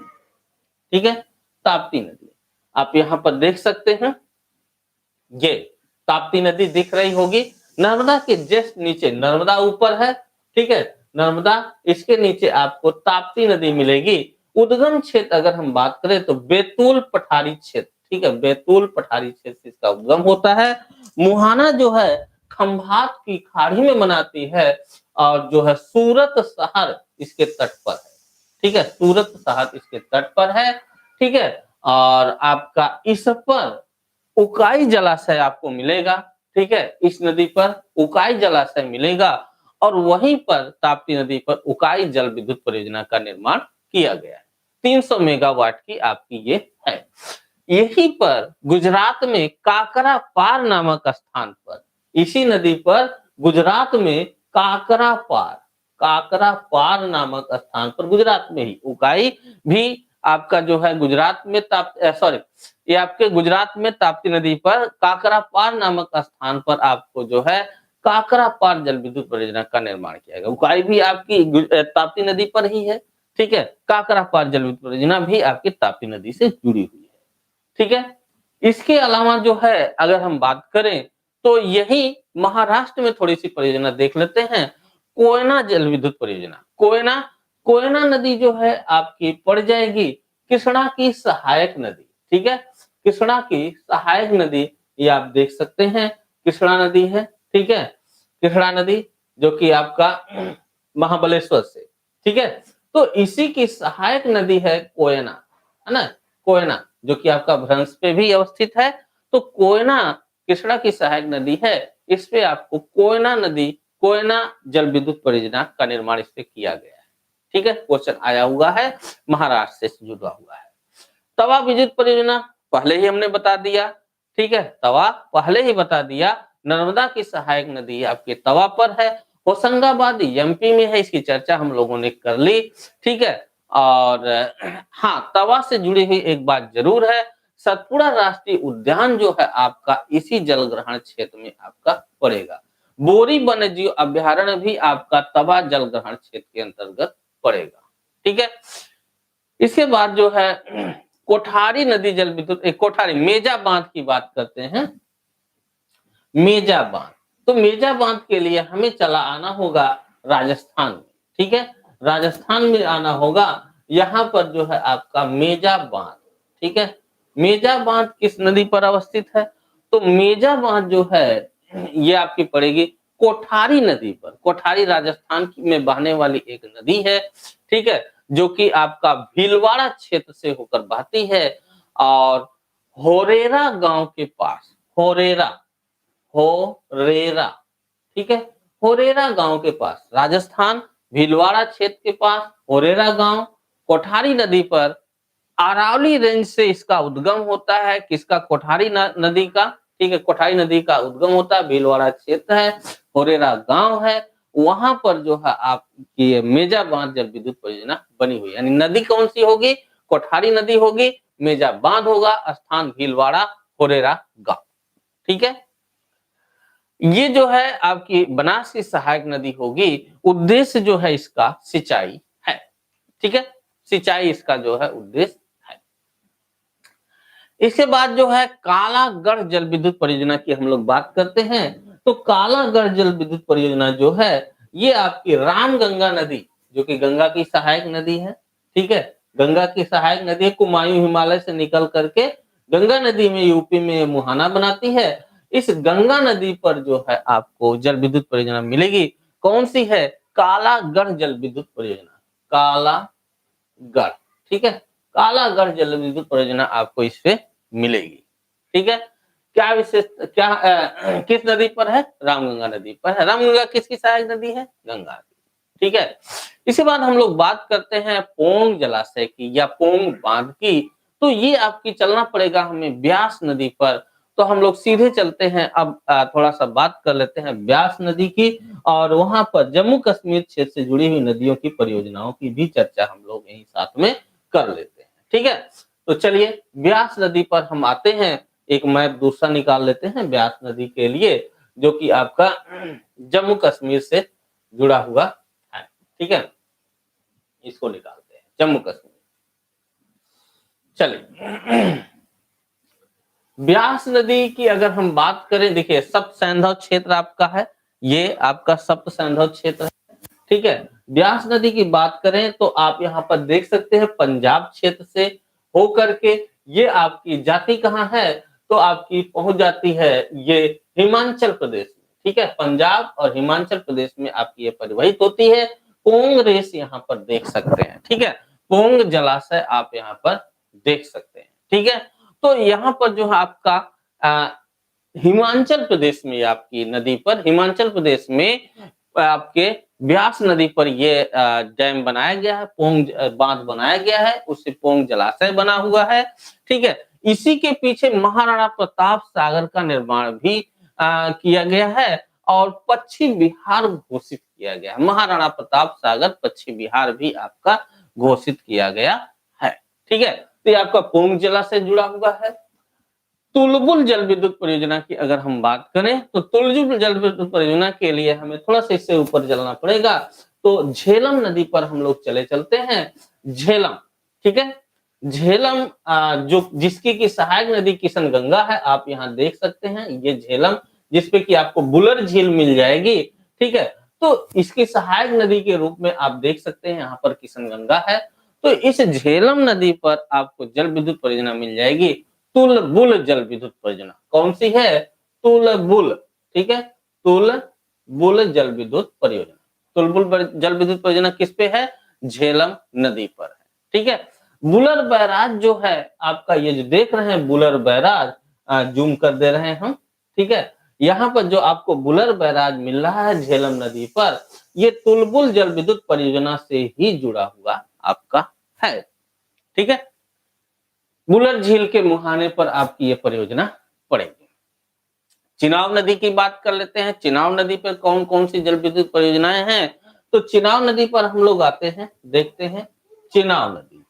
ठीक है, ताप्ती नदी। आप यहाँ पर देख सकते हैं, ये ताप्ती नदी दिख रही होगी, नर्मदा के जस्ट नीचे, नर्मदा ऊपर है, ठीक है, नर्मदा, इसके नीचे आपको ताप्ती नदी मिलेगी। उद्गम क्षेत्र अगर हम बात करें तो बैतूल पठारी क्षेत्र, ठीक है, बैतूल पठारी क्षेत्र से इसका उद्गम होता है। मुहाना जो है खंभात की खाड़ी में बनाती है और जो है सूरत शहर इसके तट पर है, ठीक है, सूरत शहर इसके तट पर है, ठीक है। और आपका इस पर उकाई जलाशय आपको मिलेगा, ठीक है, इस नदी पर उकाई जलाशय मिलेगा और वहीं पर ताप्ती नदी पर उकाई जल विद्युत परियोजना का निर्माण किया गया है। 300 मेगावाट की आपकी ये है। यहीं पर गुजरात में काकरा पार नामक स्थान पर, इसी नदी पर गुजरात में काकरा पार नामक स्थान पर, गुजरात में ही उकाई भी आपका जो है गुजरात में ये आपके गुजरात में ताप्ती नदी पर काकरा पार नामक स्थान पर आपको जो है काकरा पार जल विद्युत परियोजना का निर्माण किया गया। उकाई भी आपकी ताप्ती नदी पर ही है, ठीक है, काकरा पार जल विद्युत परियोजना भी आपकी ताप्ती नदी से जुड़ी हुई है, ठीक है। इसके अलावा जो है अगर हम बात करें तो यही महाराष्ट्र में थोड़ी सी परियोजना देख लेते हैं, कोयना जल विद्युत परियोजना। कोयना नदी जो है आपकी पड़ जाएगी कृष्णा की सहायक नदी, ठीक है, कृष्णा की सहायक नदी, ये आप देख सकते हैं, कृष्णा नदी है, ठीक है, कृष्णा नदी जो कि आपका महाबलेश्वर से, ठीक है। तो इसी की सहायक नदी है कोयना, है ना, कोयना जो कि आपका भ्रंश पे भी अवस्थित है। तो कोयना कृष्णा की सहायक नदी है, इस पे आपको कोयना नदी, कोयना जल विद्युत परियोजना का निर्माण इस पे किया गया है, ठीक है, क्वेश्चन आया हुआ है, महाराष्ट्र से जुड़ा हुआ है। तवा विद्युत परियोजना पहले ही हमने बता दिया, ठीक है, तवा पहले ही बता दिया। नर्मदा की सहायक नदी आपके तवा पर है। होशंगाबाद एमपी में है, इसकी चर्चा हम लोगों ने कर ली, ठीक है। और हाँ, तवा से जुड़ी हुई एक बात जरूर है, सतपुड़ा राष्ट्रीय उद्यान जो है आपका इसी जल ग्रहण क्षेत्र में आपका पड़ेगा। बोरी वन्यजीव अभ्यारण्य भी आपका तवा जल ग्रहण क्षेत्र के अंतर्गत पड़ेगा, ठीक है। इसके बाद जो है कोठारी नदी जल विद्युत, कोठारी मेजा बांध की बात करते हैं। मेजा बांध, तो मेजा बांध के लिए हमें चला आना होगा राजस्थान में, ठीक है, राजस्थान में आना होगा। यहाँ पर जो है आपका मेजा बांध, ठीक है, मेजा बांध किस नदी पर अवस्थित है? तो मेजा बांध जो है ये आपकी पड़ेगी कोठारी नदी पर। कोठारी राजस्थान में बहने वाली एक नदी है, ठीक है, जो कि आपका भीलवाड़ा क्षेत्र से होकर बहती है और होरेरा गांव के पास, होरेरा, ठीक है, होरेरा गांव के पास, राजस्थान भीलवाड़ा क्षेत्र के पास होरेरा गांव, कोठारी नदी पर अरावली रेंज से इसका उद्गम होता है। किसका? कोठारी नदी का, ठीक है, कोठारी नदी का उद्गम होता है, भीलवाड़ा क्षेत्र है, होरेरा गांव है, वहां पर जो है आपकी मेजा बांध जल विद्युत परियोजना बनी हुई है। यानी नदी कौन सी होगी? कोठारी नदी होगी, मेजा बांध होगा, स्थान भीलवाड़ा, होरेरा गांव, ठीक है। ये जो है आपकी बनास की सहायक नदी होगी। उद्देश्य जो है इसका सिंचाई है, ठीक है, सिंचाई इसका जो है उद्देश्य है। इसके बाद जो है कालागढ़ जल विद्युत परियोजना की हम लोग बात करते हैं। तो कालागढ़ जल विद्युत परियोजना जो है ये आपकी रामगंगा नदी, जो कि गंगा की सहायक नदी है, ठीक है। गंगा की सहायक नदी है, कुमायूं हिमालय से निकल करके गंगा नदी में यूपी में मुहाना बनाती है। इस गंगा नदी पर जो है आपको जल विद्युत परियोजना मिलेगी। कौन सी है? कालागढ़ जल विद्युत परियोजना, कालागढ़, ठीक है। कालागढ़ जल विद्युत परियोजना आपको इससे मिलेगी, ठीक है। क्या विशेष क्या किस नदी पर है? रामगंगा नदी पर है। रामगंगा किसकी सहायक नदी है? गंगा की, ठीक है। इसके बाद हम लोग बात करते हैं पोंग जलाशय की या पोंग बांध की। तो ये आपकी चलना पड़ेगा हमें ब्यास नदी पर। तो हम लोग सीधे चलते हैं अब थोड़ा सा बात कर लेते हैं ब्यास नदी की, और वहां पर जम्मू कश्मीर क्षेत्र से जुड़ी हुई नदियों की परियोजनाओं की भी चर्चा हम लोग यही साथ में कर लेते हैं, ठीक है। तो चलिए ब्यास नदी पर हम आते हैं। एक मैप दूसरा निकाल लेते हैं ब्यास नदी के लिए, जो कि आपका जम्मू कश्मीर से जुड़ा हुआ है, ठीक है। इसको निकालते हैं जम्मू कश्मीर। चलिए ब्यास नदी की अगर हम बात करें, देखिए सप्त सैंधव क्षेत्र आपका है, ये आपका सप्त सैंधव क्षेत्र है, ठीक है। ब्यास नदी की बात करें तो आप यहाँ पर देख सकते हैं पंजाब क्षेत्र से होकर के ये आपकी जाती कहाँ है? तो आपकी पहुंच जाती है ये हिमाचल प्रदेश में, ठीक है। पंजाब और हिमाचल प्रदेश में आपकी ये परिवहित होती है। पोंग रेस यहाँ पर देख सकते हैं, ठीक है। पोंग जलाशय आप यहाँ पर देख सकते हैं, ठीक है। तो यहाँ पर जो है आपका हिमाचल प्रदेश में आपकी नदी पर, हिमाचल प्रदेश में आपके ब्यास नदी पर ये डैम बनाया गया है, पोंग बांध बनाया गया है, उससे पोंग जलाशय बना हुआ है, ठीक है। इसी के पीछे महाराणा प्रताप सागर का निर्माण भी किया गया है और पश्चिम बिहार घोषित किया गया है। महाराणा प्रताप सागर पश्चिम बिहार भी आपका घोषित किया गया है, ठीक है। तो ये आपका पोंग जलाशय जुड़ा हुआ है। तुलबुल जल विद्युत परियोजना की अगर हम बात करें तो तुलबुल जल विद्युत परियोजना के लिए हमें थोड़ा सा इससे ऊपर चलना पड़ेगा। तो झेलम नदी पर हम लोग चलते हैं। झेलम, ठीक है। झेलम जो जिसकी की सहायक नदी किशनगंगा है, आप यहाँ देख सकते हैं ये झेलम, जिसपे कि आपको बुलर झील मिल जाएगी, ठीक है। तो इसकी सहायक नदी के रूप में आप देख सकते हैं यहाँ पर किशनगंगा है। तो इस झेलम नदी पर आपको जल विद्युत परियोजना मिल जाएगी तुलबुल जल विद्युत परियोजना। कौन सी है? तुलबुल, ठीक है। तुलबुल जल विद्युत परियोजना। तुलबुल जल विद्युत परियोजना किस पे है? झेलम नदी पर है, ठीक है। बुलर बैराज जो है आपका, ये जो देख रहे हैं बुलर बैराज, जूम कर दे रहे हैं हम, ठीक है। यहाँ पर जो आपको बुलर बैराज मिल रहा है झेलम नदी पर, ये तुलबुल जल विद्युत परियोजना से ही जुड़ा हुआ आपका है, ठीक है। बुलर झील के मुहाने पर आपकी ये परियोजना पड़ेगी। चिनाब नदी की बात कर लेते हैं। चिनाब नदी पर कौन कौन सी जल विद्युत परियोजनाएं हैं? तो चिनाब नदी पर हम लोग आते हैं, देखते हैं चिनाब नदी,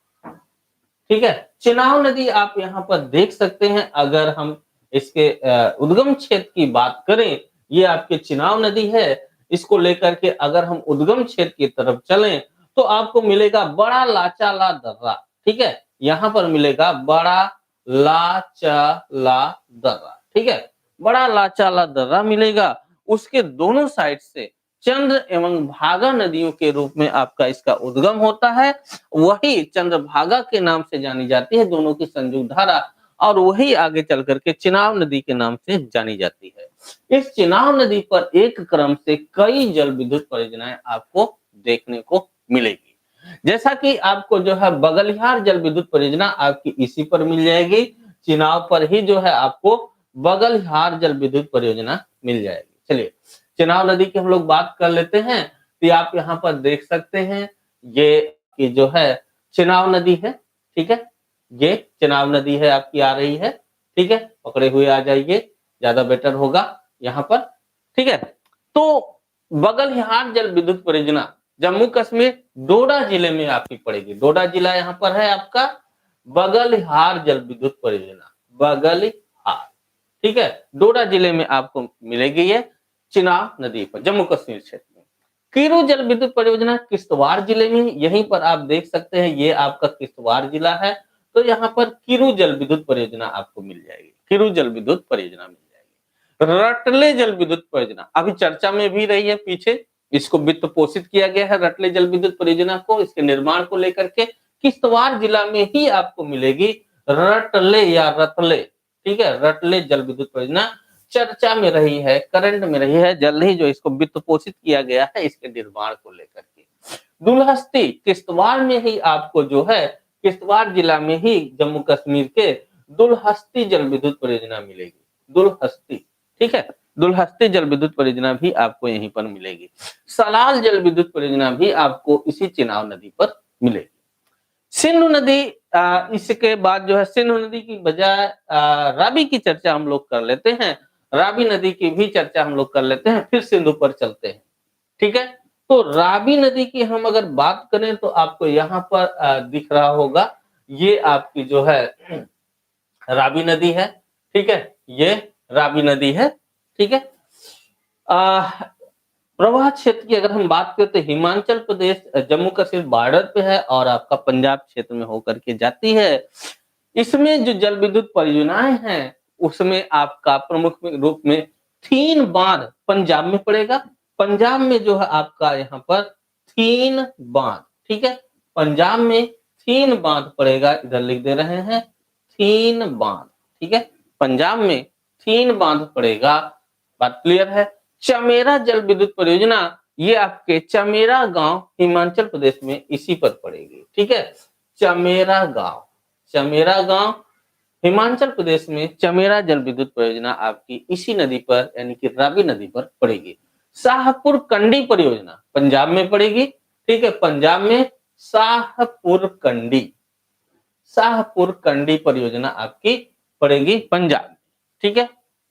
ठीक है। चिनाब नदी आप यहाँ पर देख सकते हैं। अगर हम इसके उद्गम क्षेत्र की बात करें, ये आपके चिनाब नदी है। इसको लेकर के अगर हम उद्गम क्षेत्र की तरफ चलें तो आपको मिलेगा बड़ा लाचाला दर्रा, ठीक है। यहाँ पर मिलेगा बड़ा लाचाला दर्रा, ठीक है। बड़ा लाचाला दर्रा मिलेगा। उसके दोनों साइड से चंद्र एवं भागा नदियों के रूप में आपका इसका उद्गम होता है। वही चंद्रभागा के नाम से जानी जाती है दोनों की संयुक्त धारा, और वही आगे चल करके चिनाब नदी के नाम से जानी जाती है। इस चिनाब नदी पर एक क्रम से कई जल विद्युत परियोजनाएं आपको देखने को मिलेगी। जैसा कि आपको जो है बगलिहार जल विद्युत परियोजना आपकी इसी पर मिल जाएगी। चिनाब पर ही जो है आपको बगलिहार जल विद्युत परियोजना मिल जाएगी। चलिए चिनाब नदी की हम लोग बात कर लेते हैं। तो आप यहाँ पर देख सकते हैं ये जो है चिनाब नदी है, ठीक है। ये चिनाब नदी है आपकी आ रही है, ठीक है। पकड़े हुए आ जाइए, ज्यादा बेटर होगा यहाँ पर, ठीक है। तो बगलिहार जल विद्युत परियोजना जम्मू कश्मीर डोडा जिले में आपकी पड़ेगी। डोडा जिला यहाँ पर है आपका। बगलिहार जल विद्युत परियोजना, बगलिहार, ठीक है। डोडा जिले में आपको मिलेगी ये चिनाब नदी पर, जम्मू कश्मीर क्षेत्र में। किरू जल विद्युत परियोजना किश्तवाड़ जिले में, यहीं पर आप देख सकते हैं ये आपका किश्तवाड़ जिला है। तो यहाँ पर किरू जल विद्युत परियोजना आपको मिल जाएगी। किरू जल विद्युत परियोजना मिल जाएगी। रटले जल विद्युत परियोजना अभी चर्चा में भी रही है पीछे, इसको वित्त पोषित किया गया है रटले जल विद्युत परियोजना को, इसके निर्माण को लेकर के किश्तवाड़ जिला में ही आपको मिलेगी रटले या रतले, ठीक है, रटले जल विद्युत परियोजना चर्चा में रही है, करंट में रही है, जल्द ही जो इसको वित्त पोषित किया गया है इसके निर्माण को लेकर के। दुलहस्ती किश्तवाड़ में ही आपको जो है, किश्तवाड़ जिला में ही जम्मू कश्मीर के दुलहस्ती जल विद्युत परियोजना मिलेगी, दुलहस्ती, ठीक है, दुलहस्ती जल विद्युत परियोजना भी आपको यहीं पर मिलेगी। सलाल जल विद्युत परियोजना भी आपको इसी चिनाब नदी पर मिलेगी। सिंधु नदी, इसके बाद जो है सिंधु नदी की बजाय रावी की चर्चा हम लोग कर लेते हैं, रावी नदी की भी चर्चा हम लोग कर लेते हैं, फिर सिंधु पर चलते हैं, ठीक है। तो रावी नदी की हम अगर बात करें तो आपको यहाँ पर दिख रहा होगा, ये आपकी जो है रावी नदी है, ठीक है, ये रावी नदी है, ठीक है। प्रवाह क्षेत्र की अगर हम बात करें तो हिमाचल प्रदेश जम्मू कश्मीर बॉर्डर पे है और आपका पंजाब क्षेत्र में होकर के जाती है। इसमें जो जल विद्युत परियोजनाएं हैं उसमें आपका प्रमुख रूप में 3 बांध पंजाब में पड़ेगा, पंजाब में जो है आपका यहाँ पर 3 बांध, ठीक है, पंजाब में 3 बांध पड़ेगा, इधर लिख दे रहे हैं 3 बांध, ठीक है, पंजाब में 3 बांध पड़ेगा, बात क्लियर है। चमेरा जल विद्युत परियोजना ये आपके चमेरा गांव हिमाचल प्रदेश में इसी पर पड़ेगी, ठीक है, चमेरा गांव, चमेरा गांव हिमाचल प्रदेश में चमेरा जल विद्युत परियोजना आपकी इसी नदी पर यानी कि रावी नदी पर पड़ेगी। शाहपुर कंडी परियोजना पंजाब में पड़ेगी, ठीक है, पंजाब में शाहपुर कंडी, शाहपुर कंडी परियोजना आपकी पड़ेगी पंजाब, ठीक है,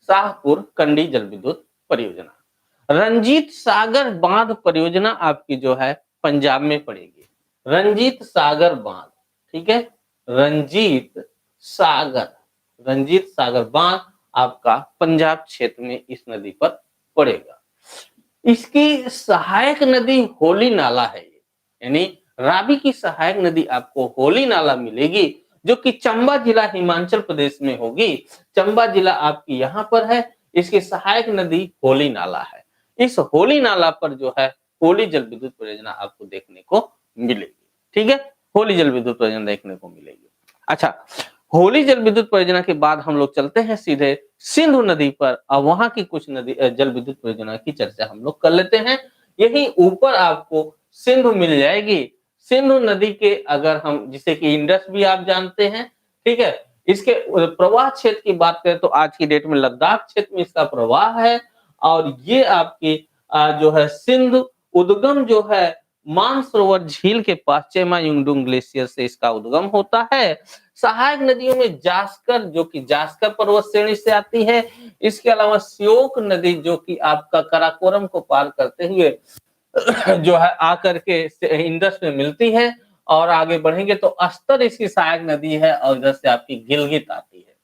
शाहपुर कंडी जल विद्युत परियोजना। रंजीत सागर बांध परियोजना आपकी जो है पंजाब में पड़ेगी, रंजीत सागर बांध, ठीक है, रंजीत सागर बांध आपका पंजाब क्षेत्र में इस नदी पर पड़ेगा। इसकी सहायक नदी होली नाला है, यानी रावी की सहायक नदी आपको होली नाला मिलेगी जो कि चंबा जिला हिमाचल प्रदेश में होगी, चंबा जिला आपकी यहाँ पर है, इसकी सहायक नदी होली नाला है। इस होली नाला पर जो है होली जल विद्युत परियोजना आपको देखने को मिलेगी, ठीक है, होली जल विद्युत परियोजना देखने को मिलेगी। अच्छा, होली जल विद्युत परियोजना के बाद हम लोग चलते हैं सीधे सिंधु नदी पर और वहां की कुछ नदी जल विद्युत परियोजना की चर्चा हम लोग कर लेते हैं। यही ऊपर आपको सिंधु मिल जाएगी, सिंधु नदी के अगर हम जिसे कि इंडस भी आप जानते हैं, ठीक है, इसके प्रवाह क्षेत्र की बात करें तो आज की डेट में लद्दाख क्षेत्र में इसका प्रवाह है और ये आपकी जो है सिंधु उद्गम जो है मानसरोवर झील के पास चेमा युंगडुंग ग्लेशियर से इसका उद्गम होता है। सहायक नदियों में जास्कर जो कि जास्कर पर्वत श्रेणी से आती है, इसके अलावा श्योक नदी जो कि आपका कराकोरम को पार करते हुए जो है आकर के इंडस में मिलती है और आगे बढ़ेंगे तो अस्तर इसकी सहायक नदी है और इधर से आपकी गिलगित आती है।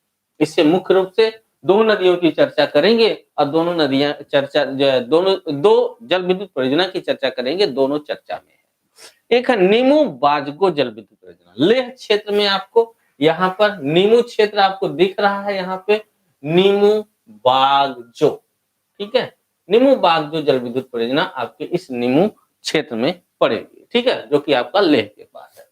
इससे मुख्य रूप से दो नदियों की चर्चा करेंगे और दोनों नदियां चर्चा दोनों दो जल विद्युत परियोजना की चर्चा करेंगे, दोनों चर्चा में है। एक है नीमू बाजगो जल विद्युत परियोजना, लेह क्षेत्र में आपको यहाँ पर नीमू क्षेत्र आपको दिख रहा है, यहाँ पे नीमू बागजो, ठीक है, नीमू बागजो जल विद्युत परियोजना आपके इस नीमू क्षेत्र में पड़ेगी, ठीक है, जो कि आपका लेह के पास है।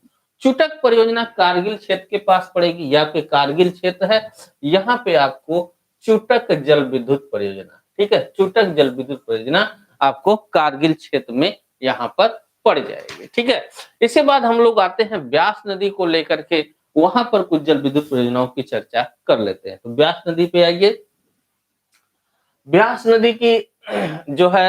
चुटक परियोजना कारगिल क्षेत्र के पास पड़ेगी, यहाँ पे कारगिल क्षेत्र है, यहाँ पे आपको चुटक जल विद्युत परियोजना, ठीक है, चुटक जल विद्युत परियोजना आपको कारगिल क्षेत्र में यहाँ पर पड़ जाएगी, ठीक है। इसके बाद हम लोग आते हैं ब्यास नदी को लेकर के, वहां पर कुछ जल विद्युत परियोजनाओं की चर्चा कर लेते हैं। तो ब्यास नदी पे आइए, ब्यास नदी की जो है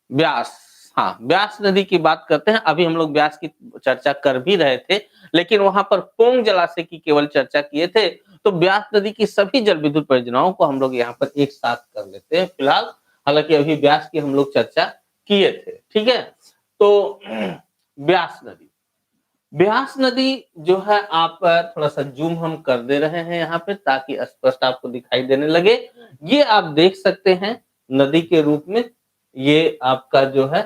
ब्यास, हाँ ब्यास नदी की बात करते हैं। अभी हम लोग ब्यास की चर्चा कर भी रहे थे लेकिन वहां पर पोंग जलाशय की केवल चर्चा किए थे, तो ब्यास नदी की सभी जल विद्युत परियोजनाओं को हम लोग यहाँ पर एक साथ कर लेते हैं फिलहाल, हालांकि अभी ब्यास की हम लोग चर्चा किए थे, ठीक है। तो ब्यास नदी, ब्यास नदी जो है आप थोड़ा सा जूम हम कर दे रहे हैं यहाँ पे ताकि स्पष्ट आपको दिखाई देने लगे। ये आप देख सकते हैं नदी के रूप में, ये आपका जो है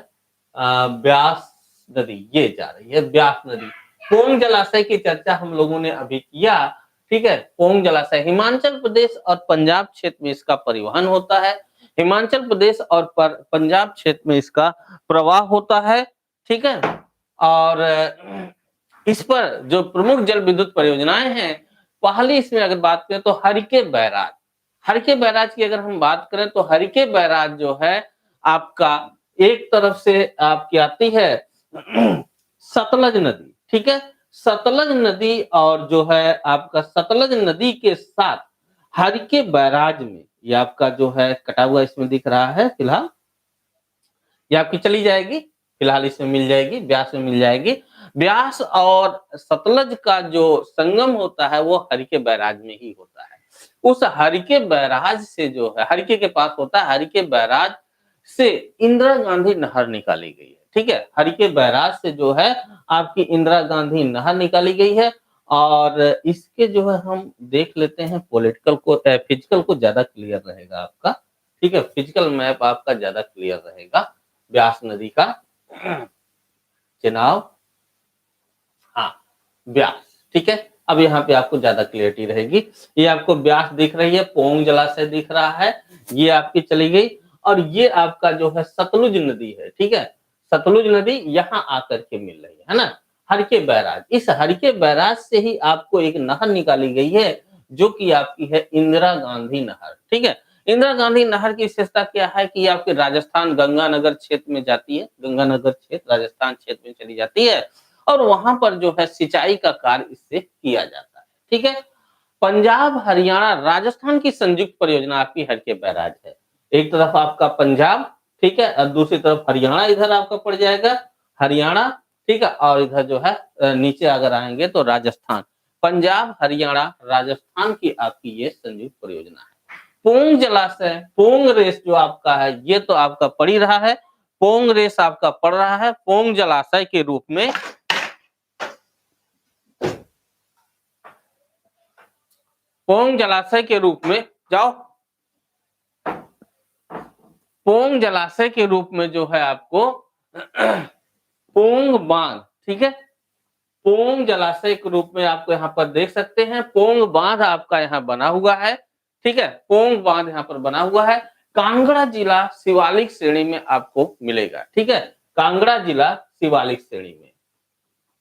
ब्यास नदी ये जा रही है, ब्यास नदी। पोंग जलाशय की चर्चा हम लोगों ने अभी किया, ठीक है, पोंग जलाशय हिमाचल प्रदेश और पंजाब क्षेत्र में इसका परिवहन होता है, हिमाचल प्रदेश और पंजाब क्षेत्र में इसका प्रवाह होता है, ठीक है। और इस पर जो प्रमुख जल विद्युत परियोजनाएं हैं, पहली इसमें अगर बात करें तो हरिके बैराज। हरिके बैराज की अगर हम बात करें तो हरिके बैराज जो है आपका एक तरफ से आपकी आती है सतलज नदी, ठीक है। सतलज नदी और जो है आपका सतलज नदी के साथ हरिके बैराज में ये आपका जो है कटा हुआ इसमें दिख रहा है फिलहाल, ये आपकी चली जाएगी, फिलहाल इसमें मिल जाएगी, ब्यास में मिल जाएगी। ब्यास और सतलज का जो संगम होता है वो हरिके बैराज में ही होता है। उस हरिके बैराज से जो है हरिके के पास होता है, हरिके बैराज से इंदिरा गांधी नहर निकाली गई है, ठीक है। हरिके बैराज से जो है आपकी इंदिरा गांधी नहर निकाली गई है। और इसके जो है हम देख लेते हैं पॉलिटिकल को, फिजिकल को ज्यादा क्लियर रहेगा आपका, ठीक है। फिजिकल मैप आपका ज्यादा क्लियर रहेगा ब्यास नदी का चुनाव, हाँ ब्यास, ठीक है। अब यहाँ पे आपको ज्यादा क्लियरिटी रहेगी। ये आपको ब्यास दिख रही है, पोंग जलाशय दिख रहा है, ये आपकी चली गई। और ये आपका जो है सतलुज नदी है, ठीक है। सतलुज नदी यहाँ आकर के मिल रही है ना, हरिके बैराज। इस हरिके बैराज से ही आपको एक नहर निकाली गई है जो कि आपकी है इंदिरा गांधी नहर, ठीक है। इंदिरा गांधी नहर की विशेषता क्या है कि आपके राजस्थान गंगानगर क्षेत्र में जाती है, गंगानगर क्षेत्र राजस्थान क्षेत्र में चली जाती है और वहां पर जो है सिंचाई का कार्य इससे किया जाता है, ठीक है। पंजाब हरियाणा राजस्थान की संयुक्त परियोजना आपकी हरिके बैराज है। एक तरफ आपका पंजाब, ठीक है, और दूसरी तरफ हरियाणा इधर आपका पड़ जाएगा, हरियाणा, ठीक है। और इधर जो है नीचे अगर आएंगे तो राजस्थान, पंजाब हरियाणा राजस्थान की आपकी ये संयुक्त परियोजना है। पोंग जलाशय, पोंग रेस जो आपका है ये तो आपका पड़ ही रहा है, पोंग रेस आपका पड़ रहा है। पोंग जलाशय के रूप में, पोंग जलाशय के रूप में जाओ, पोंग जलाशय के रूप में जो है आपको पोंग बांध, ठीक है। पोंग जलाशय के रूप में आपको यहाँ पर देख सकते हैं, पोंग बांध आपका यहाँ बना हुआ है, ठीक है। पोंग बांध यहाँ पर बना हुआ है, कांगड़ा जिला शिवालिक श्रेणी में आपको मिलेगा, ठीक है। कांगड़ा जिला शिवालिक श्रेणी में,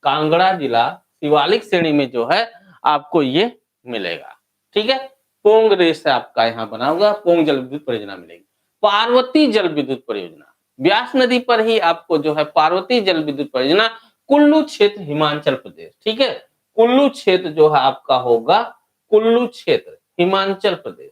कांगड़ा जिला शिवालिक श्रेणी में जो है आपको ये मिलेगा, ठीक है। पोंग रेस आपका यहाँ बना हुआ, पोंग जल विद्युत परियोजना मिलेगी। पार्वती जल विद्युत परियोजना, ब्यास नदी पर ही आपको जो है पार्वती जल विद्युत परियोजना, कुल्लू क्षेत्र हिमाचल प्रदेश, ठीक है। कुल्लू क्षेत्र जो है आपका होगा, कुल्लू क्षेत्र हिमाचल प्रदेश,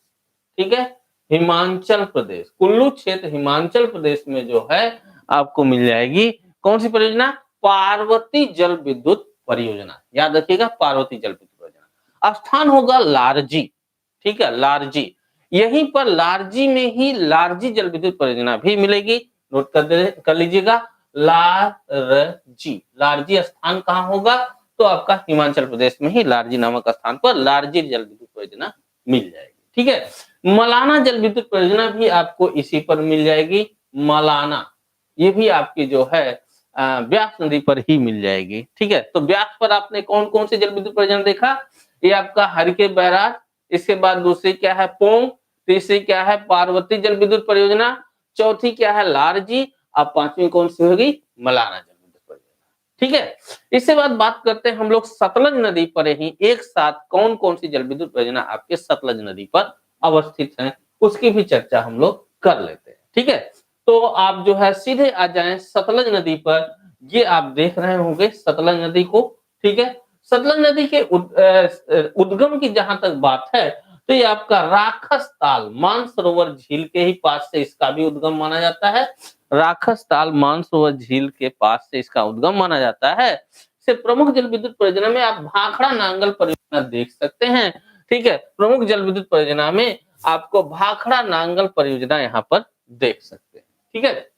ठीक है। हिमाचल प्रदेश, कुल्लू क्षेत्र हिमाचल प्रदेश में जो है आपको मिल जाएगी कौन सी परियोजना, पार्वती जल विद्युत परियोजना। याद रखिएगा पार्वती जल विद्युत परियोजना। स्थान होगा लारजी, ठीक है, लारजी। यहीं पर लारजी में ही लारजी जल विद्युत परियोजना भी मिलेगी, नोट कर लीजिएगा। लारजी, लारजी स्थान कहाँ होगा तो आपका हिमाचल प्रदेश में ही लारजी नामक स्थान पर लारजी जल विद्युत परियोजना मिल जाएगी, ठीक है। मलाना जल विद्युत परियोजना भी आपको इसी पर मिल जाएगी, मलाना, ये भी आपकी जो है ब्यास नदी पर ही मिल जाएगी, ठीक है। तो ब्यास पर आपने कौन कौन से जल विद्युत परियोजना देखा, ये आपका हरिके बैराज, इसके बाद दूसरी क्या है पोंग, तीसरी क्या है पार्वती जल विद्युत परियोजना, चौथी क्या है लारजी, अब पांचवी कौन सी होगी, मलाना जल विद्युत परियोजना, ठीक है। इसके बाद बात करते हैं हम लोग सतलज नदी पर ही एक साथ कौन कौन सी जल विद्युत परियोजना आपके सतलज नदी पर अवस्थित है, उसकी भी चर्चा हम लोग कर लेते हैं, ठीक है। तो आप जो है सीधे आ जाएं सतलज नदी पर, ये आप देख रहे होंगे सतलज नदी को, ठीक है। सतलज नदी के उद्गम की जहां तक बात है तो ये आपका राखस ताल मानसरोवर झील के ही पास से इसका भी उद्गम माना जाता है। राखस ताल मानसरोवर झील के पास से इसका उद्गम माना जाता है। से प्रमुख जल विद्युत परियोजना में आप भाखड़ा नांगल परियोजना देख सकते हैं, ठीक है। प्रमुख जल विद्युत परियोजना में आपको भाखड़ा नांगल परियोजना यहाँ पर देख सकते हैं, ठीक है।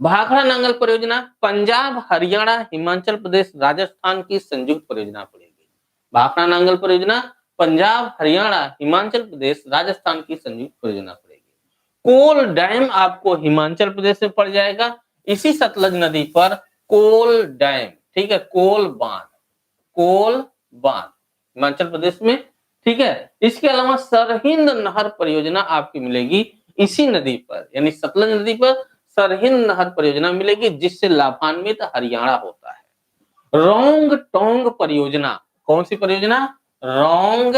भाखड़ा नांगल परियोजना पंजाब हरियाणा हिमाचल प्रदेश राजस्थान की संयुक्त परियोजना पड़ेगी। भाखड़ा नांगल परियोजना पंजाब हरियाणा हिमाचल प्रदेश राजस्थान की संयुक्त परियोजना पड़ेगी। कोल डैम आपको हिमाचल प्रदेश में पड़ जाएगा, इसी सतलज नदी पर कोल डैम, ठीक है, कोल बांध, कोल बांध हिमाचल प्रदेश में, ठीक है। इसके अलावा सरहिंद नहर परियोजना आपकी मिलेगी इसी नदी पर, यानी सतलज नदी पर सरहिंद नहर परियोजना मिलेगी जिससे लाभान्वित हरियाणा होता है। रोंग टोंग परियोजना, कौन सी परियोजना? रोंग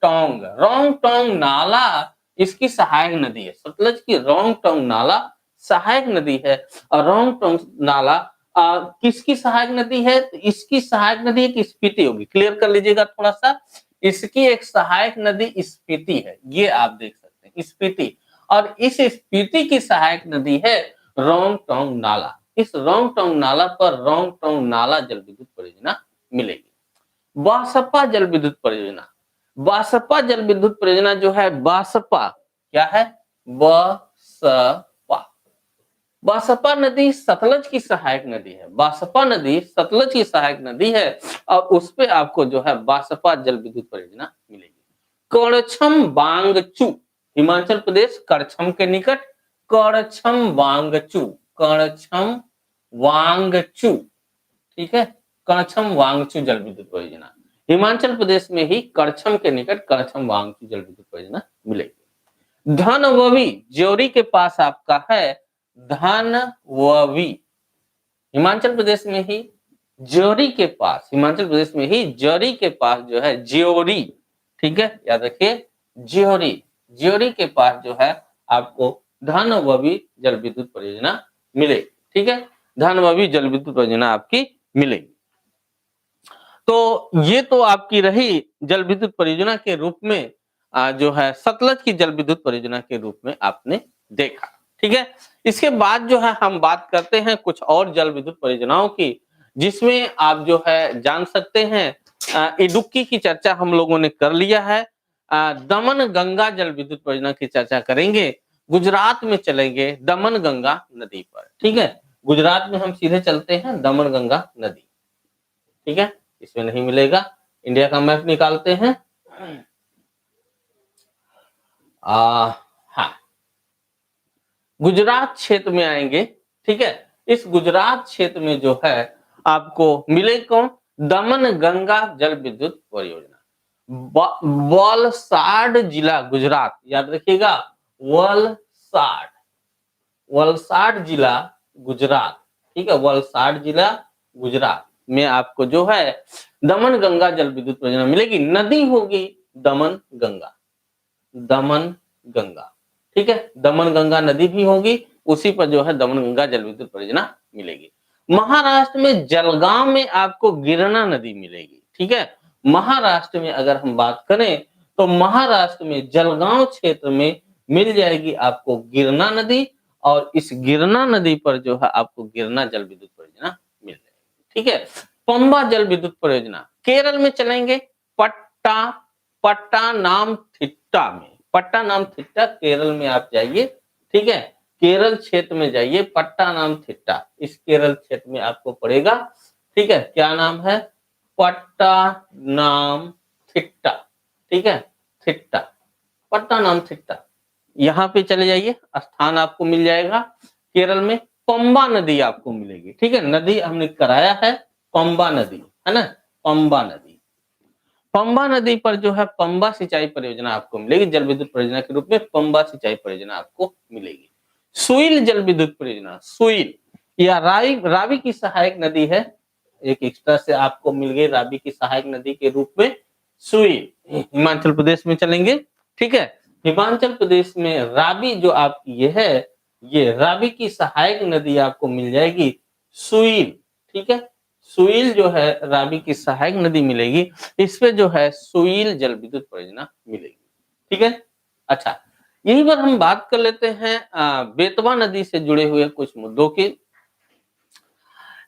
टोंग। रोंग टोंग नाला इसकी सहायक नदी है, सतलज की रोंग टोंग नाला सहायक नदी है। और रोंग टोंग नाला किसकी सहायक नदी है? तो इसकी सहायक नदी एक स्पीति होगी, क्लियर कर लीजिएगा थोड़ा सा। इसकी एक सहायक नदी स्पीति है, ये आप देख सकते हैं स्पीति। और इस स्पीति की सहायक नदी है रोंग टोंग नाला। इस रोंग टोंग नाला पर रोंग टोंग नाला जल विद्युत परियोजना मिलेगी। बासपा जल विद्युत परियोजना, बासपा जल विद्युत परियोजना जो है, बासपा क्या है? बसपा। बासपा नदी सतलज की सहायक नदी है, बासपा नदी सतलज की सहायक नदी है। और उस पे आपको जो है बासपा जल विद्युत परियोजना मिलेगी। करछम बांगचू, हिमाचल प्रदेश करछम के निकट करछम वांगचू, करछम वांगचू, ठीक है, करछम वांगचू जल विद्युत परियोजना हिमाचल प्रदेश में ही करछम के निकट करछम वांगचू जल विद्युत परियोजना मिलेगी। धनववी ज्योरी के पास आपका है, धनववी हिमाचल प्रदेश में ही ज्योरी के पास, हिमाचल प्रदेश में ही ज्योरी के पास जो है ज्योरी, ठीक है, याद रखिए ज्योरी, ज्योरी के पास जो है आपको धनववी जल विद्युत परियोजना मिलेगी, ठीक है, धनववी जल विद्युत परियोजना आपकी मिलेगी। तो ये तो आपकी रही जल विद्युत परियोजना के रूप में जो है सतलज की जल विद्युत परियोजना के रूप में आपने देखा, ठीक है। इसके बाद जो है हम बात करते हैं कुछ और जल विद्युत परियोजनाओं की, जिसमें आप जो है जान सकते हैं इडुक्की की चर्चा हम लोगों ने कर लिया है। दमन गंगा जल विद्युत परियोजना की चर्चा करेंगे, गुजरात में चलेंगे दमन गंगा नदी पर, ठीक है, गुजरात में हम सीधे चलते हैं दमन गंगा नदी, ठीक है, इसमें नहीं मिलेगा। इंडिया का मैप निकालते हैं। हाँ, गुजरात क्षेत्र में आएंगे, ठीक है, इस गुजरात क्षेत्र में जो है आपको मिले कौन? दमन गंगा जल विद्युत परियोजना। वलसाड जिला गुजरात, याद रखिएगा वलसाड, वलसाड जिला गुजरात, ठीक है, वलसाड जिला गुजरात में आपको जो है दमन गंगा जल विद्युत परियोजना मिलेगी। नदी होगी दमन गंगा, दमन गंगा, ठीक है, दमन गंगा नदी भी होगी, उसी पर जो है दमन गंगा जल विद्युत परियोजना मिलेगी। महाराष्ट्र में जलगांव में आपको गिरना नदी मिलेगी, ठीक है, महाराष्ट्र में अगर हम बात करें तो महाराष्ट्र में जलगांव क्षेत्र में मिल जाएगी आपको गिरना नदी। और इस गिरना नदी पर जो है आपको गिरना जल विद्युत परियोजना मिल जाएगी, ठीक है। पंबा जल विद्युत परियोजना केरल में चलेंगे, पट्टानामथिट्टा में, पट्टानामथिट्टा केरल में आप जाइए, ठीक है, केरल क्षेत्र में जाइए, पट्टानामथिट्टा इस केरल क्षेत्र में आपको पड़ेगा, ठीक है, क्या नाम है? पट्टानामथिट्टा, ठीक है, थिट्टा, पट्टानामथिट्टा, यहाँ पे चले जाइए, स्थान आपको मिल जाएगा केरल में। पंबा नदी आपको मिलेगी, ठीक है, नदी हमने कराया है पंबा नदी, है ना, पंबा नदी, पंबा नदी पर जो है पंबा सिंचाई परियोजना आपको मिलेगी, जल विद्युत परियोजना के रूप में पंबा सिंचाई परियोजना आपको मिलेगी। सुइल जल विद्युत परियोजना, सुइल या रावी की सहायक नदी है, एक एक्स्ट्रा से आपको मिल गई रावी की सहायक नदी के रूप में सुइल, हिमाचल प्रदेश में चलेंगे, ठीक है, हिमाचल प्रदेश में रावी जो आपकी ये है, ये रावी की सहायक नदी आपको मिल जाएगी सुइल, ठीक है, सुइल जो है रावी की सहायक नदी मिलेगी, इस पे जो है सुइल जल विद्युत परियोजना मिलेगी, ठीक है। अच्छा, यहीं पर हम बात कर लेते हैं बेतवा नदी से जुड़े हुए कुछ मुद्दों की।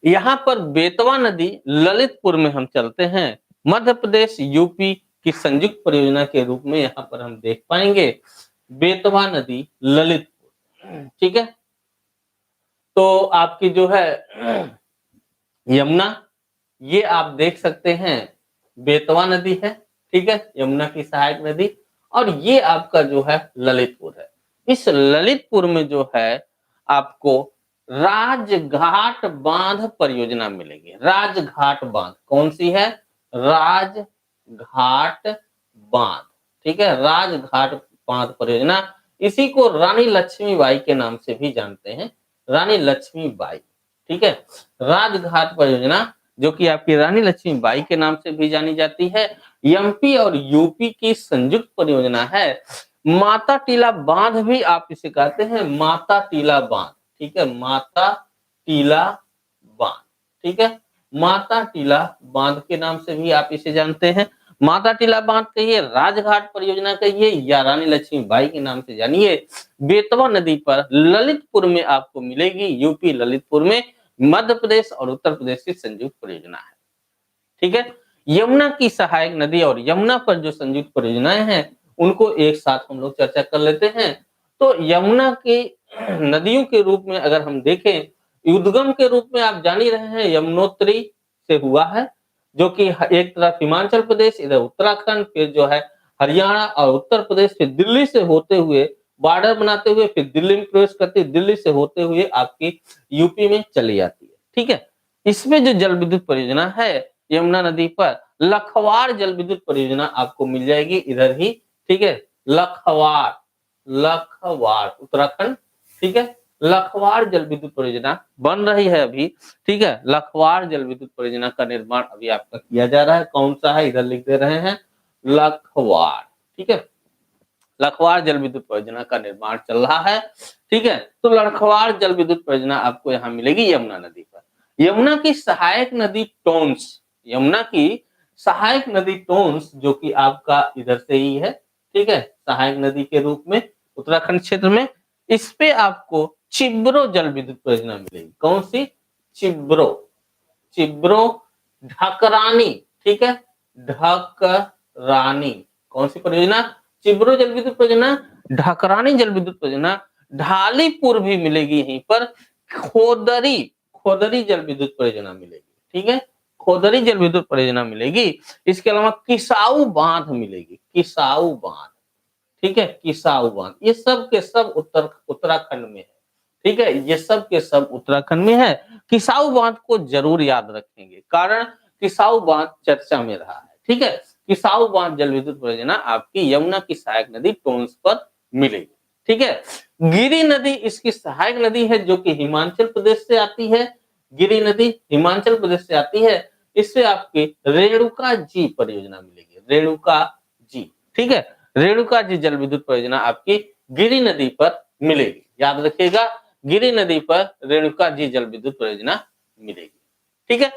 यहाँ पर बेतवा नदी ललितपुर में हम चलते हैं, मध्य प्रदेश यूपी की संयुक्त परियोजना के रूप में यहाँ पर हम देख पाएंगे बेतवा नदी ललितपुर, ठीक है। तो आपकी जो है यमुना, ये आप देख सकते हैं बेतवा नदी है, ठीक है, यमुना की सहायक नदी, और ये आपका जो है ललितपुर है। इस ललितपुर में जो है आपको राजघाट बांध परियोजना मिलेगी, राजघाट बांध, कौन सी है? राजघाट बांध, ठीक है, राजघाट बांध परियोजना, इसी को रानी लक्ष्मीबाई के नाम से भी जानते हैं, रानी लक्ष्मीबाई, ठीक है, राजघाट परियोजना जो कि आपकी रानी लक्ष्मीबाई के नाम से भी जानी जाती है। एमपी और यूपी की संयुक्त परियोजना है। माता टीला बांध भी आप इसे कहते हैं, माता टीला बांध, ठीक है, माता टीला बांध, ठीक है, माता टीला बांध के नाम से भी आप इसे जानते हैं। माता टीला बांध कहिए, राजघाट परियोजना कहिए, या रानी लक्ष्मीबाई के नाम से जानिए। बेतवा नदी पर ललितपुर में आपको मिलेगी, यूपी ललितपुर में, मध्य प्रदेश और उत्तर प्रदेश की संयुक्त परियोजना है, ठीक है। यमुना की सहायक नदी और यमुना पर जो संयुक्त परियोजनाएं हैं उनको एक साथ हम लोग चर्चा कर लेते हैं। तो यमुना की नदियों के रूप में अगर हम देखें, उद्गम के रूप में आप जान ही रहे हैं, यमुनोत्री से हुआ है, जो कि एक तरफ हिमाचल प्रदेश, इधर उत्तराखंड, फिर जो है हरियाणा और उत्तर प्रदेश, फिर दिल्ली से होते हुए बॉर्डर बनाते हुए फिर दिल्ली में प्रवेश करती है, दिल्ली से होते हुए आपकी यूपी में चली जाती है, ठीक है। इसमें जो जल विद्युत परियोजना है यमुना नदी पर, लखवाड़ जल विद्युत परियोजना आपको मिल जाएगी इधर ही, ठीक है, लखवाड़, लखवाड़ उत्तराखंड, ठीक है, लखवाड़ जल विद्युत परियोजना बन रही है अभी, ठीक है। लखवाड़ जल विद्युत परियोजना का निर्माण अभी आपका किया जा रहा है, कौन सा है इधर लिख दे रहे हैं, लखवाड़, ठीक है, लखवाड़ जल विद्युत परियोजना का निर्माण चल रहा है, ठीक है। तो लखवाड़ जल विद्युत परियोजना आपको यहाँ मिलेगी यमुना नदी पर। यमुना की सहायक नदी टोंस, यमुना की सहायक नदी टोंस, जो कि आपका इधर से ही है, ठीक है, सहायक नदी के रूप में उत्तराखंड क्षेत्र में, इस पे आपको चिब्रो जल विद्युत परियोजना मिलेगी। कौन सी? चिब्रो, चिब्रो ढकरानी, ठीक है, ढकरानी, कौन सी परियोजना? चिब्रो जल विद्युत परियोजना, ढकरानी जल विद्युत परियोजना, ढालीपुर भी मिलेगी यहीं पर, खोदरी, खोदरी जल विद्युत परियोजना मिलेगी, ठीक है, खोदरी जल विद्युत परियोजना मिलेगी। इसके अलावा किसाऊ बांध मिलेगी, किसाऊ बांध, ठीक है, किसाऊ बांध, ये सब के सब उत्तराखंड में है, ठीक है, ये सब के सब उत्तराखंड में है। किसाऊ बांध को जरूर याद रखेंगे, कारण किसाऊ बांध चर्चा में रहा है, ठीक है। किसाऊ बांध जल विद्युत परियोजना आपकी यमुना की सहायक नदी टोंस पर मिलेगी, ठीक है। गिरि नदी इसकी सहायक नदी है, जो कि हिमाचल प्रदेश से आती है, गिरि नदी हिमाचल प्रदेश से आती है। इससे आपकी रेणुका जी परियोजना मिलेगी, रेणुका जी, ठीक है, रेणुका जी जल विद्युत परियोजना आपकी गिरि नदी पर मिलेगी, याद रखिएगा, गिरि नदी पर रेणुका जी जल विद्युत परियोजना मिलेगी, ठीक है।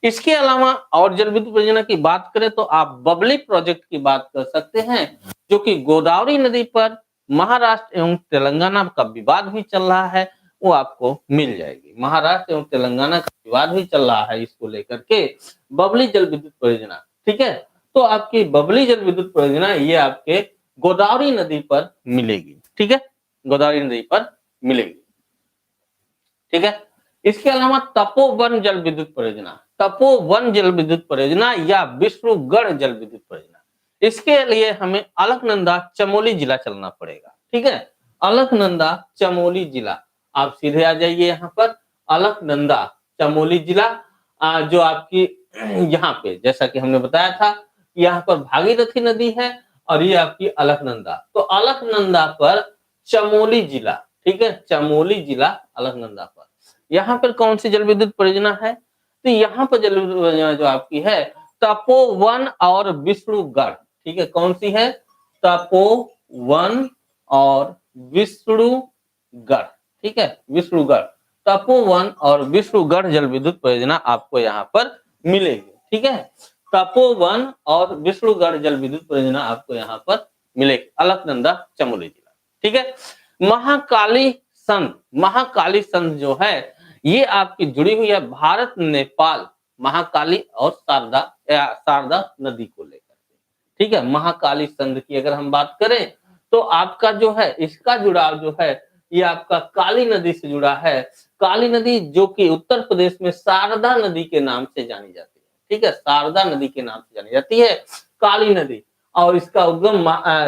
इसके अलावा और जल विद्युत परियोजना की बात करें तो आप बबली प्रोजेक्ट की बात कर सकते हैं, जो कि गोदावरी नदी पर महाराष्ट्र एवं तेलंगाना का विवाद भी चल रहा है, वो आपको मिल जाएगी। महाराष्ट्र एवं तेलंगाना का विवाद भी चल रहा है, इसको लेकर के बबली जल विद्युत परियोजना, ठीक है। तो आपकी बबली जल विद्युत परियोजना ये आपके गोदावरी नदी पर मिलेगी, ठीक है, गोदावरी नदी पर मिलेगी, ठीक है। इसके अलावा तपोवन जल विद्युत परियोजना, तपोवन जल विद्युत परियोजना या विष्णुगढ़ जल विद्युत परियोजना, इसके लिए हमें अलकनंदा चमोली जिला चलना पड़ेगा, ठीक है, अलकनंदा चमोली जिला, आप सीधे आ जाइए यहाँ पर, अलकनंदा चमोली जिला, जो आपकी यहाँ पे जैसा कि हमने बताया था, यहाँ पर भागीरथी नदी है और ये आपकी अलकनंदा, तो अलकनंदा पर चमोली जिला, ठीक है, चमोली जिला अलकनंदा पर, यहाँ पर कौन सी जल विद्युत परियोजना है? तो यहाँ पर जल विद्युत परियोजना जो आपकी है तपोवन और विष्णुगढ़, ठीक है, कौन सी है? तपोवन और विष्णुगढ़, ठीक है, विष्णुगढ़, तपोवन और विष्णुगढ़ जल विद्युत परियोजना आपको यहाँ पर मिलेगी, ठीक है, तपोवन और विष्णुगढ़ जल विद्युत परियोजना आपको यहाँ पर मिलेगी, अलकनंदा चमोली जिला, ठीक है। महाकाली संघ, महाकाली संघ जो है ये आपकी जुड़ी हुई है भारत नेपाल महाकाली और शारदा नदी को लेकर, ठीक है। महाकाली संघ की अगर हम बात करें तो आपका जो है इसका जुड़ाव जो है ये आपका काली नदी से जुड़ा है, काली नदी जो कि उत्तर प्रदेश में शारदा नदी के नाम से जानी जाती है, ठीक है, शारदा नदी के नाम से जानी जाती है काली नदी, और इसका उद्गम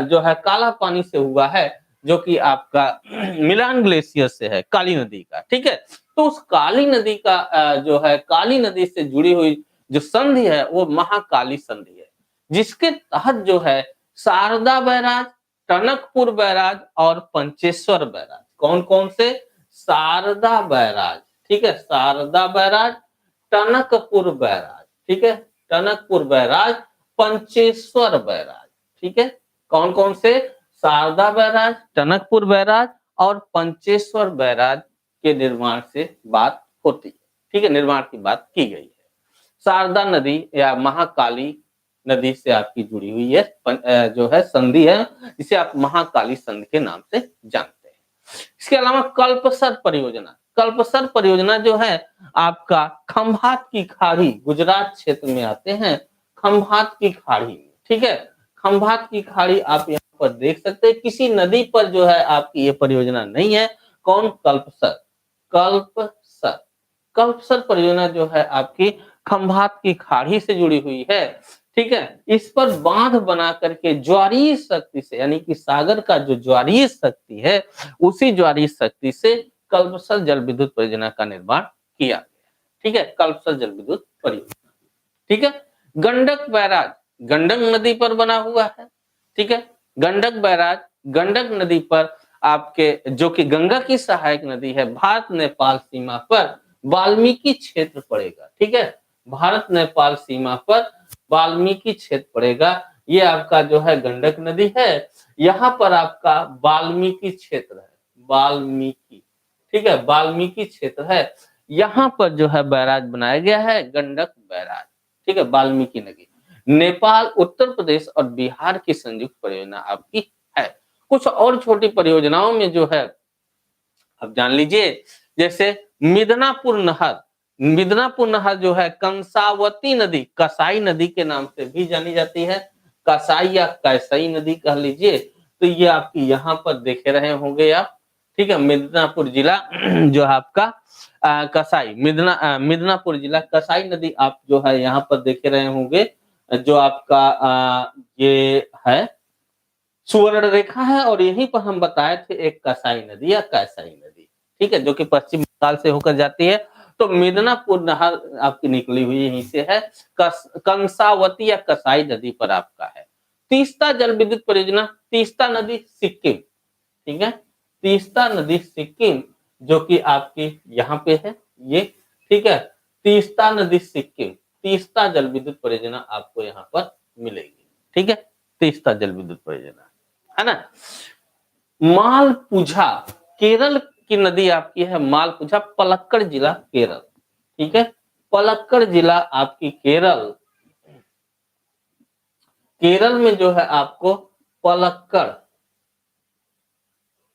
जो है काला पानी से हुआ है, जो कि आपका मिलान ग्लेशियर से है, काली नदी का, ठीक है। तो उस काली नदी का जो है काली नदी से जुड़ी हुई जो संधि है वो महाकाली संधि है, जिसके तहत जो है शारदा बैराज, टनकपुर बैराज और पंचेश्वर बैराज, कौन कौन से? शारदा बैराज, ठीक है, शारदा बैराज, टनकपुर बैराज, ठीक है, टनकपुर बैराज, पंचेश्वर बैराज, ठीक है। कौन कौन से? शारदा बैराज, टनकपुर बैराज और पंचेश्वर बैराज के निर्माण से बात होती है, ठीक है, निर्माण की बात की गई है। शारदा नदी या महाकाली नदी से आपकी जुड़ी हुई है, जो है संधि है, जिसे आप महाकाली संधि के नाम से जानते हैं। इसके अलावा कल्पसर परियोजना, कल्पसर परियोजना जो है आपका खंभात की खाड़ी, गुजरात क्षेत्र में आते हैं, खंभात की खाड़ी, ठीक है, खंभात की खाड़ी आप यहाँ पर देख सकते हैं। किसी नदी पर जो है आपकी ये परियोजना नहीं है। कौन? कल्पसर, कल्पसर, कल्पसर परियोजना जो है आपकी खंभात की खाड़ी से जुड़ी हुई है, ठीक है। इस पर बांध बना करके ज्वारीय शक्ति से, यानी कि सागर का जो ज्वारीय शक्ति है, उसी ज्वारीय शक्ति से कल्पसर जल विद्युत परियोजना का निर्माण किया गया, ठीक है, कल्पसर जल विद्युत परियोजना, ठीक है। गंडक बैराज गंडक नदी पर बना हुआ है, ठीक है, गंडक बैराज गंडक नदी पर आपके, जो कि गंगा की सहायक नदी है, भारत नेपाल सीमा पर वाल्मीकि क्षेत्र पड़ेगा, ठीक है, भारत नेपाल सीमा पर वाल्मीकि क्षेत्र पड़ेगा। ये आपका जो है गंडक नदी है, यहाँ पर आपका वाल्मीकि क्षेत्र है, वाल्मीकि, ठीक है, वाल्मीकि क्षेत्र है, यहाँ पर जो है बैराज बनाया गया है, गंडक बैराज, ठीक है, वाल्मीकि नदी। नेपाल, उत्तर प्रदेश और बिहार की संयुक्त परियोजना आपकी है। कुछ और छोटी परियोजनाओं में जो है अब जान लीजिए, जैसे मिदनापुर नहर, मिदनापुर नहर जो है कंसावती नदी, कसाई नदी के नाम से भी जानी जाती है, कसाई या कैसाई नदी कह लीजिए, तो ये आपकी यहाँ पर देखे रहे होंगे आप, ठीक है, मिदनापुर जिला जो है आपका कसाई, मिदनापुर जिला कसाई नदी आप जो है यहाँ पर देखे रहे होंगे, जो आपका ये है सुवर्ण रेखा है, और यहीं पर हम बताए थे एक कसाई नदी या कैसाई नदी, ठीक है, जो कि पश्चिम बंगाल से होकर जाती है। तो मिदनापुर नहर आपकी निकली हुई यहीं से है, कंसावती या कसाई नदी पर आपका है। तीस्ता जल विद्युत परियोजना, तीस्ता नदी सिक्किम, ठीक है, तीस्ता नदी सिक्किम, जो कि आपकी यहाँ पे है ये, ठीक है, तीस्ता नदी सिक्किम, तीस्ता जल विद्युत परियोजना आपको यहाँ पर मिलेगी, ठीक है, तीस्ता जल विद्युत परियोजना, है ना। मालपुझा केरल की नदी आपकी है, मालपुझा, पलक्कड़ जिला केरल, ठीक है, पलक्कड़ जिला आपकी केरल, केरल में जो है आपको पलक्कड़,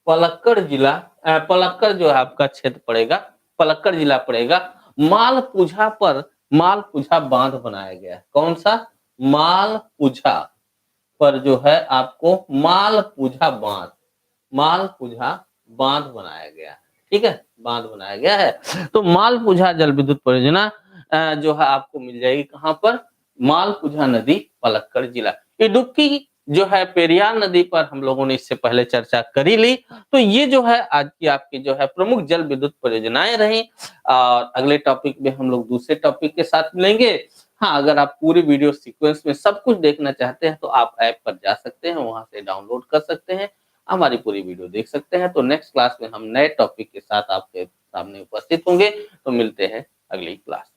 पलक्कड़ जिला, पलक्कड़ जो है आपका क्षेत्र पड़ेगा, पलक्कड़ जिला पड़ेगा। मालपुझा पर मालपुझा बांध बनाया गया है। कौन सा? मालपुझा पर जो है आपको मालपुझा बांध, मालपुझा बांध बनाया गया है, ठीक है, बांध बनाया गया है। तो मालपुझा जल विद्युत परियोजना जो है आपको मिल जाएगी कहां पर? मालपुझा नदी, पलक्कड़ जिला। इडुक्की जो है पेरियार नदी पर हम लोगों ने इससे पहले चर्चा करी ली। तो ये जो है आज की आपकी जो है प्रमुख जल विद्युत परियोजनाएं रही, और अगले टॉपिक में हम लोग दूसरे टॉपिक के साथ मिलेंगे। हाँ, अगर आप पूरी वीडियो सीक्वेंस में सब कुछ देखना चाहते हैं तो आप ऐप पर जा सकते हैं, वहां से डाउनलोड कर सकते हैं, हमारी पूरी वीडियो देख सकते हैं। तो नेक्स्ट क्लास में हम नए टॉपिक के साथ आपके सामने उपस्थित होंगे। तो मिलते हैं अगली क्लास।